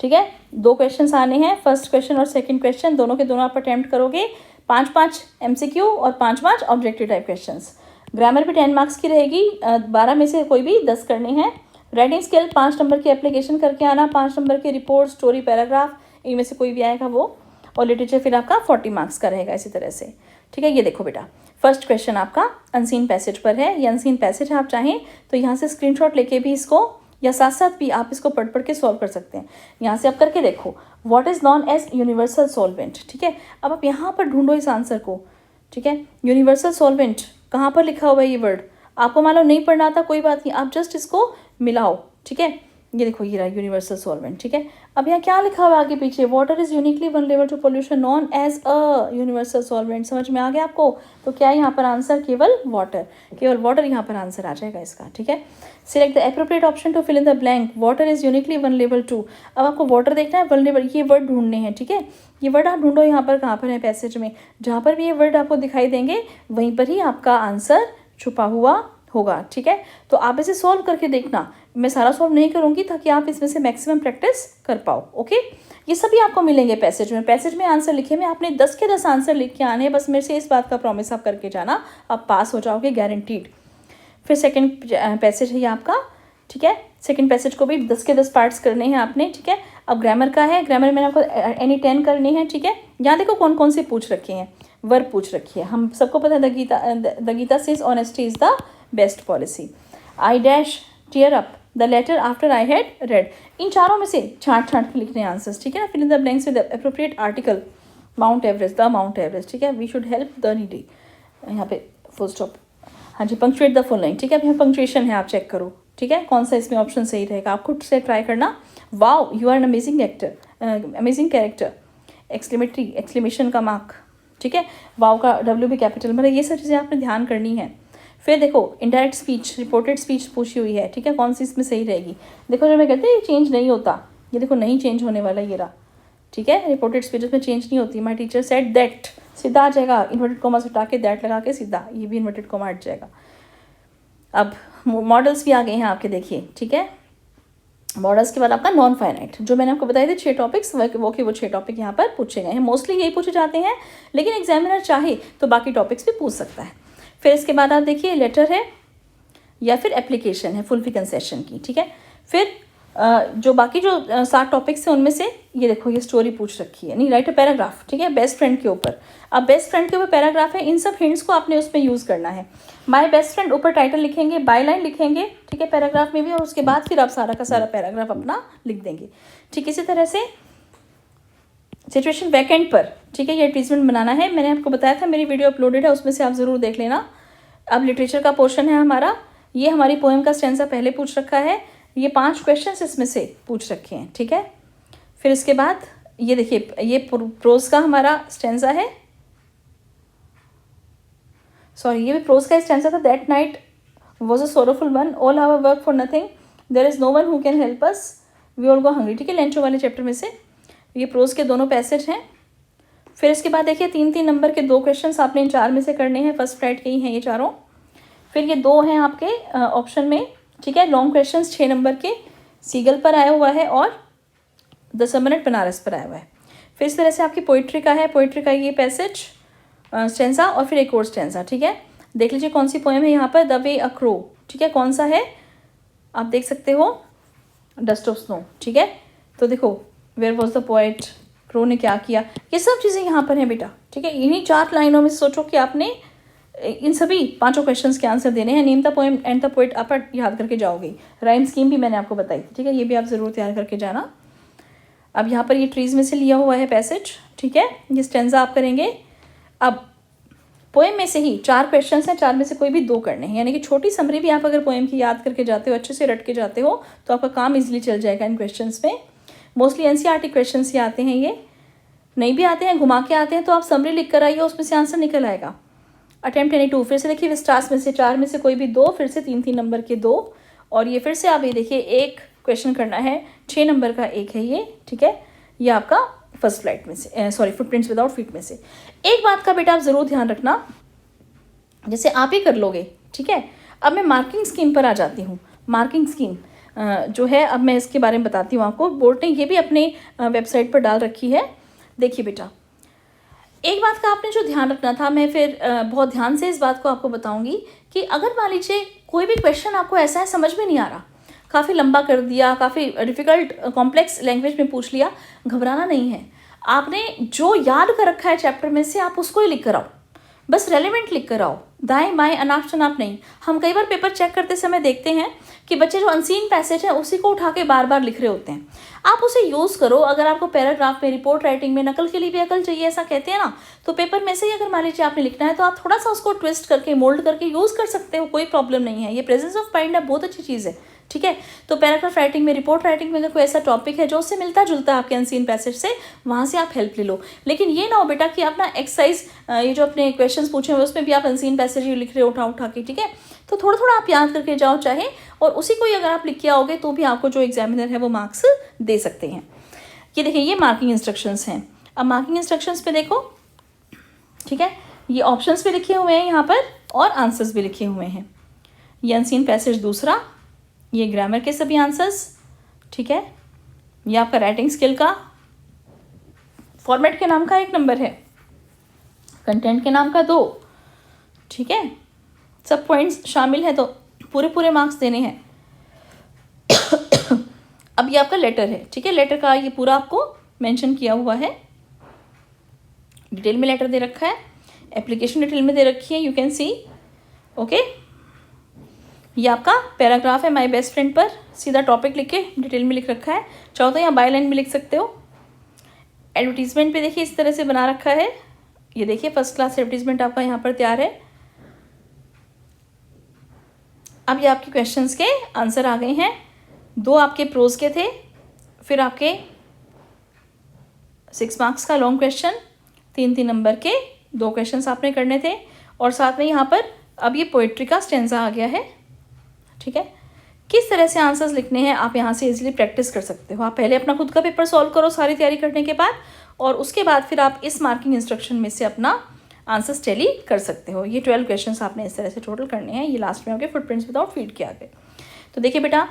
ठीक है। 2 क्वेश्चन आने हैं, फर्स्ट क्वेश्चन और सेकंड क्वेश्चन, दोनों के दोनों आप अटेम्प्ट करोगे। 5-5 MCQ और 5-5 ऑब्जेक्टिव टाइप क्वेश्चंस। ग्रामर भी 10 मार्क्स की रहेगी, 12 में से कोई भी 10 करने हैं। राइटिंग स्किल 5 नंबर की एप्लीकेशन करके आना, 5 नंबर की रिपोर्ट, स्टोरी, पैराग्राफ, इनमें से कोई भी आएगा वो। और लिटरेचर फिर आपका 40 मार्क्स का रहेगा इसी तरह से, ठीक है। ये देखो बेटा, फर्स्ट क्वेश्चन आपका अनसीन पैसेज पर है। ये अनसीन पैसेज आप चाहें तो यहाँ से स्क्रीनशॉट लेके भी इसको, या साथ साथ भी आप इसको पढ़ के सॉल्व कर सकते हैं। यहाँ से आप करके देखो, what is known as universal solvent, ठीक है। अब आप यहाँ पर ढूंढो इस आंसर को, ठीक है। यूनिवर्सल सॉल्वेंट कहाँ पर लिखा हुआ है ये वर्ड, आपको मान लो नहीं पढ़ना आता कोई बात नहीं, आप जस्ट इसको मिलाओ, ठीक है। ये देखो ये रहा यूनिवर्सल सॉल्वेंट, ठीक है। अब यहाँ क्या लिखा हुआ आगे पीछे, water is uniquely vulnerable to pollution known as a universal solvent. समझ में आ गया आपको? तो क्या है यहाँ पर आंसर? केवल वाटर, केवल वाटर यहाँ पर आंसर आ जाएगा इसका, ठीक है। Select the appropriate option to fill in the blank, water is uniquely vulnerable to. अब आपको वाटर देखना है, वनरेबल, ये वर्ड ढूंढने हैं, ठीक है। ये वर्ड आप ढूंढो यहाँ पर, कहाँ पर है पैसेज में, जहाँ पर भी ये वर्ड आपको दिखाई देंगे वहीं पर ही आपका आंसर छुपा हुआ होगा, ठीक है। तो आप इसे सॉल्व करके देखना, मैं सारा सॉल्व नहीं करूँगी ताकि आप इसमें से मैक्सिमम प्रैक्टिस कर पाओ, ओके। ये सभी आपको मिलेंगे पैसेज में। पैसेज में आंसर लिखे में आपने 10 के 10 आंसर लिख के आने हैं, बस मेरे से इस बात का प्रॉमिस आप करके जाना, आप पास हो जाओगे गारंटीड। फिर सेकंड पैसेज है ये आपका, ठीक है। सेकंड पैसेज को भी 10 के 10 पार्ट्स करने हैं आपने, ठीक है। अब ग्रामर का है, ग्रामर में आपको एनी 10 करनी है, ठीक है। यहाँ देखो कौन कौन से पूछ रखे हैं, वर्ब पूछ रखी है, हम सबको पता है the Gita says honesty is the best policy. I dash tear up the letter after I had read. इन चारों में से छांट छांट के लिखने आंसर्स, ठीक है ना। Fill in the blanks with appropriate article, Mount Everest, the Mount Everest, ठीक है। We should help the needy, यहाँ पे फुल स्टॉप। हाँ जी, पंक्चुएट द फॉलोइंग, ठीक है। अब यहाँ पंक्चुएशन है, आप चेक करो, ठीक है, कौन सा इसमें ऑप्शन सही रहेगा, आप खुद से ट्राई करना। Wow you are an amazing actor, amazing character, exclamatory, exclamation का मार्क, ठीक है। वाओ का W भी कैपिटल, मतलब ये सब चीज़ें आपने ध्यान करनी है। फिर देखो इनडायरेक्ट स्पीच, रिपोर्टेड स्पीच पूछी हुई है, ठीक है, कौन सी इसमें सही रहेगी। देखो जो मैं कहते हैं ये चेंज नहीं होता, ये देखो नहीं चेंज होने वाला ये रहा, ठीक है। रिपोर्टेड स्पीच में चेंज नहीं होती। माई टीचर सेड दैट, सीधा आ जाएगा, इन्वर्टेड कोमा से हटा के दैट लगा के सीधा, ये भी इन्वर्टेड कोमा हट जाएगा। अब मॉडल्स भी आ गए हैं आपके, देखिए, ठीक है। मॉडल्स के बाद आपका नॉन फाइनाइट, जो मैंने आपको बताए थे 6 टॉपिक्स, वो 6 टॉपिक यहाँ पर पूछे गए हैं। मोस्टली यही पूछे जाते हैं, लेकिन एग्जामिनर चाहे तो बाकी टॉपिक्स भी पूछ सकता है। फिर इसके बाद आप देखिए लेटर है या फिर एप्लीकेशन है फुल फी कंसेशन की, ठीक है। फिर जो बाकी जो 7 टॉपिक्स हैं उनमें से ये देखो ये स्टोरी पूछ रखी है, नहीं राइट अ पैराग्राफ, ठीक है, बेस्ट फ्रेंड के ऊपर। अब बेस्ट फ्रेंड के ऊपर पैराग्राफ है, इन सब हिंट्स को आपने उसमें यूज़ करना है। माय बेस्ट फ्रेंड ऊपर टाइटल लिखेंगे, बाय लाइन लिखेंगे, ठीक है, पैराग्राफ में भी, और उसके बाद फिर आप सारा का सारा पैराग्राफ अपना लिख देंगे, ठीक। इसी तरह से सिचुएशन वैकेंट पर, ठीक है, ये एडवर्टीजमेंट बनाना है। मैंने आपको बताया था, मेरी वीडियो अपलोडेड है, उसमें से आप ज़रूर देख लेना। अब लिटरेचर का पोर्शन है हमारा, ये हमारी पोएम का स्टेंजा पहले पूछ रखा है, ये 5 क्वेश्चंस इसमें से पूछ रखे हैं, ठीक है। फिर इसके बाद ये देखिए ये प्रोज का हमारा स्टेंजा है, सॉरी ये भी प्रोज का स्टेंजा था। That night was a sorrowful one, all our work for nothing, there is no one who can help us, we all go hungry, ठीक है, लेंचो वाले चैप्टर में से ये प्रोज के दोनों पैसेज हैं। फिर इसके बाद देखिए 3-3 नंबर के 2 क्वेश्चंस आपने इन 4 में से करने हैं, फर्स्ट फ्लाइट के ही हैं ये चारों। फिर ये 2 हैं आपके ऑप्शन में, ठीक है, लॉन्ग क्वेश्चंस 6 नंबर के, सीगल पर आया हुआ है और 10 मिनट बनारस पर आया हुआ है। फिर इस तरह से आपकी पोइट्री का है, पोइट्री का ये पैसेज स्टेंजा और फिर एक और स्टेंजा, ठीक है। देख लीजिए कौन सी पोएम है यहाँ पर, द वे अ क्रो, ठीक है, कौन सा है आप देख सकते हो, डस्ट ऑफ स्नो, ठीक है। तो देखो where was the poet, crow ने क्या किया, ये सब चीज़ें यहाँ पर हैं बेटा, ठीक है। इन्हीं 4 लाइनों में सोचो कि आपने इन सभी 5 क्वेश्चंस के आंसर देने हैं। Name the poem and the poet आप याद करके जाओगे। राइम स्कीम भी मैंने आपको बताई थी, ठीक है, ये भी आप ज़रूर तैयार करके जाना। अब यहाँ पर ये ट्रीज में से लिया हुआ है पैसेज, ठीक है, ये स्टेंजा आप करेंगे। अब पोएम में से ही 4 क्वेश्चंस हैं, 4 में से कोई भी 2 करने हैं, यानी कि छोटी समरी भी आप अगर पोएम की याद करके जाते हो, अच्छे से रट के जाते हो, तो आपका काम ईजिली चल जाएगा इन क्वेश्चंस में। मोस्टली NCERT क्वेश्चन ही आते हैं, ये नहीं भी आते हैं घुमा के आते हैं, तो आप समरी लिख कर आइए, उसमें से आंसर निकल आएगा। अटेम्प्ट एनी 2, फिर से देखिए स्टार्स में से 4 में से कोई भी 2, फिर से 3-3 नंबर के 2, और ये फिर से आप ये देखिए 1 क्वेश्चन करना है, 6 नंबर का 1 है ये, ठीक है, ये आपका फर्स्ट फ्लाइट में से, सॉरी फुटप्रिंट्स विदाउट फीट में से। एक बात का बेटा आप ज़रूर ध्यान रखना, जैसे आप ही कर लोगे, ठीक है। अब मैं मार्किंग स्कीम पर आ जाती हूँ। मार्किंग स्कीम जो है, अब मैं इसके बारे में बताती हूँ आपको, बोर्ड ने ये भी अपने वेबसाइट पर डाल रखी है। देखिए बेटा, एक बात का आपने जो ध्यान रखना था, मैं फिर बहुत ध्यान से इस बात को आपको बताऊंगी कि अगर मान लीजिए कोई भी क्वेश्चन आपको ऐसा है समझ में नहीं आ रहा, काफ़ी लंबा कर दिया, काफ़ी डिफ़िकल्ट कॉम्प्लेक्स लैंग्वेज में पूछ लिया, घबराना नहीं है। आपने जो याद कर रखा है चैप्टर में से आप उसको ही लिख कर आओ, बस रेलेवेंट लिख कर आओ, दाएं बाएं अनाप शनाप नहीं। हम कई बार पेपर चेक करते समय देखते हैं कि बच्चे जो अनसीन पैसेज है उसी को उठा के बार बार लिख रहे होते हैं। आप उसे यूज़ करो। अगर आपको पैराग्राफ में, रिपोर्ट राइटिंग में नकल के लिए भी अकल चाहिए, ऐसा कहते हैं ना, तो पेपर में से ही अगर मान लीजिए आपने लिखना है तो आप थोड़ा सा उसको ट्विस्ट करके, मोल्ड करके यूज़ कर सकते हो, कोई प्रॉब्लम नहीं है। ये प्रेजेंस ऑफ माइंड है, बहुत अच्छी चीज़ है, ठीक है। तो पैराग्राफ राइटिंग में, रिपोर्ट राइटिंग में अगर कोई ऐसा टॉपिक है जो उससे मिलता जुलता है आपके अनसीन पैसेज से, वहाँ से आप हेल्प ले लो। लेकिन ये ना हो बेटा कि आप ना एक्सरसाइज ये जो अपने क्वेश्चंस पूछे हुए उसमें भी आप अनसीन पैसेज ही लिख रहे हो उठा के, ठीक है। तो थोड़ा थोड़ा आप याद करके जाओ चाहे, और उसी को ही अगर आप लिख के आओगे तो भी आपको जो एग्जामिनर है वो मार्क्स दे सकते हैं। ये देखिए, ये मार्किंग इंस्ट्रक्शंस हैं। अब मार्किंग इंस्ट्रक्शंस पे देखो, ठीक है, ये ऑप्शंस भी लिखे हुए हैं यहाँ पर और आंसर्स भी लिखे हुए हैं। ये अनसीन पैसेज दूसरा, ये ग्रामर के सभी आंसर्स, ठीक है। ये आपका राइटिंग स्किल का फॉर्मेट के नाम का 1 नंबर है, कंटेंट के नाम का 2, ठीक है। सब पॉइंट्स शामिल है तो पूरे मार्क्स देने हैं। अब ये आपका लेटर है, ठीक है। लेटर का ये पूरा आपको मेंशन किया हुआ है, डिटेल में लेटर दे रखा है, एप्लीकेशन डिटेल में दे रखी है, यू कैन सी, ओके। ये आपका पैराग्राफ है माय बेस्ट फ्रेंड पर, सीधा टॉपिक लिख के डिटेल में लिख रखा है। चाहो तो यहाँ बाय लाइन भी लिख सकते हो। एडवर्टीजमेंट पे देखिए इस तरह से बना रखा है, ये देखिए फर्स्ट क्लास एडवर्टीजमेंट आपका यहाँ पर तैयार है। अब ये आपके क्वेश्चंस के आंसर आ गए हैं। 2 आपके प्रोज के थे, फिर आपके 6 मार्क्स का लॉन्ग क्वेश्चन, 3 नंबर के 2 क्वेश्चंस आपने करने थे, और साथ में यहाँ पर अब ये पोइट्री का स्टेंजा आ गया है, ठीक है। किस तरह से आंसर्स लिखने हैं आप यहाँ से इजीली प्रैक्टिस कर सकते हो। आप पहले अपना खुद का पेपर सॉल्व करो सारी तैयारी करने के बाद, और उसके बाद फिर आप इस मार्किंग इंस्ट्रक्शन में से अपना आंसर्स टैली कर सकते हो। ये 12 क्वेश्चंस आपने इस तरह से टोटल करने हैं। ये लास्ट में आपके फुटप्रिंट्स विदाउट फीड के आ गए। तो देखिए बेटा,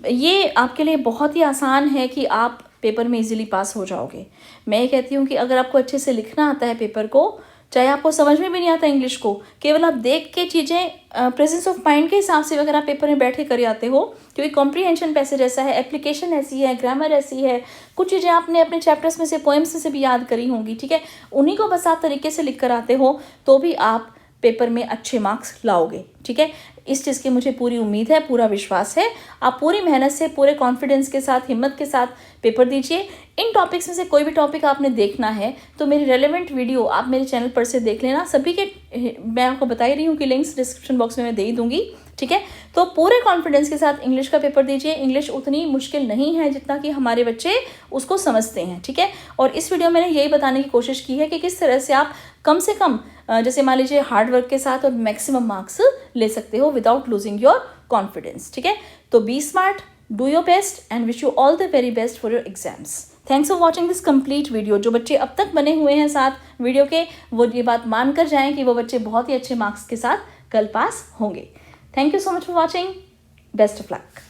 ये आपके लिए बहुत ही आसान है कि आप पेपर में इजीली पास हो जाओगे। मैं ये कहती हूँ कि अगर आपको अच्छे से लिखना आता है पेपर को, चाहे आपको समझ में भी नहीं आता इंग्लिश को, केवल आप देख के चीज़ें प्रेजेंस ऑफ माइंड के हिसाब से अगर आप पेपर में बैठ के कर आते हो, क्योंकि कॉम्प्रीहेंशन पैसेज ऐसा है, एप्लीकेशन ऐसी है, ग्रामर ऐसी है, कुछ चीज़ें आपने अपने चैप्टर्स में से, पोएम्स में से भी याद करी होंगी, ठीक है। उन्हीं को बस आप तरीके से लिख कर आते हो तो भी आप पेपर में अच्छे मार्क्स लाओगे, ठीक है। इस चीज़ की मुझे पूरी उम्मीद है, पूरा विश्वास है। आप पूरी मेहनत से, पूरे कॉन्फिडेंस के साथ, हिम्मत के साथ पेपर दीजिए। इन टॉपिक्स में से कोई भी टॉपिक आपने देखना है तो मेरी रेलेवेंट वीडियो आप मेरे चैनल पर से देख लेना। सभी के मैं आपको बता ही रही हूँ कि लिंक्स डिस्क्रिप्शन बॉक्स में मैं दे ही दूँगी, ठीक है। तो पूरे कॉन्फिडेंस के साथ इंग्लिश का पेपर दीजिए। इंग्लिश उतनी मुश्किल नहीं है जितना कि हमारे बच्चे उसको समझते हैं, ठीक है। और इस वीडियो में मैंने यही बताने की कोशिश की है कि किस तरह से आप कम से कम, जैसे मान लीजिए, हार्ड वर्क के साथ और मैक्सिमम मार्क्स ले सकते हो विदाउट लूजिंग योर कॉन्फिडेंस, ठीक है। तो be smart, do your best and wish you all the very best for your exams. Thanks for watching this complete video. जो बच्चे अब तक बने हुए हैं साथ वीडियो के, वो ये बात मान कर जाएं कि वो बच्चे बहुत ही अच्छे मार्क्स के साथ कल पास होंगे। Thank you so much for watching. Best of luck.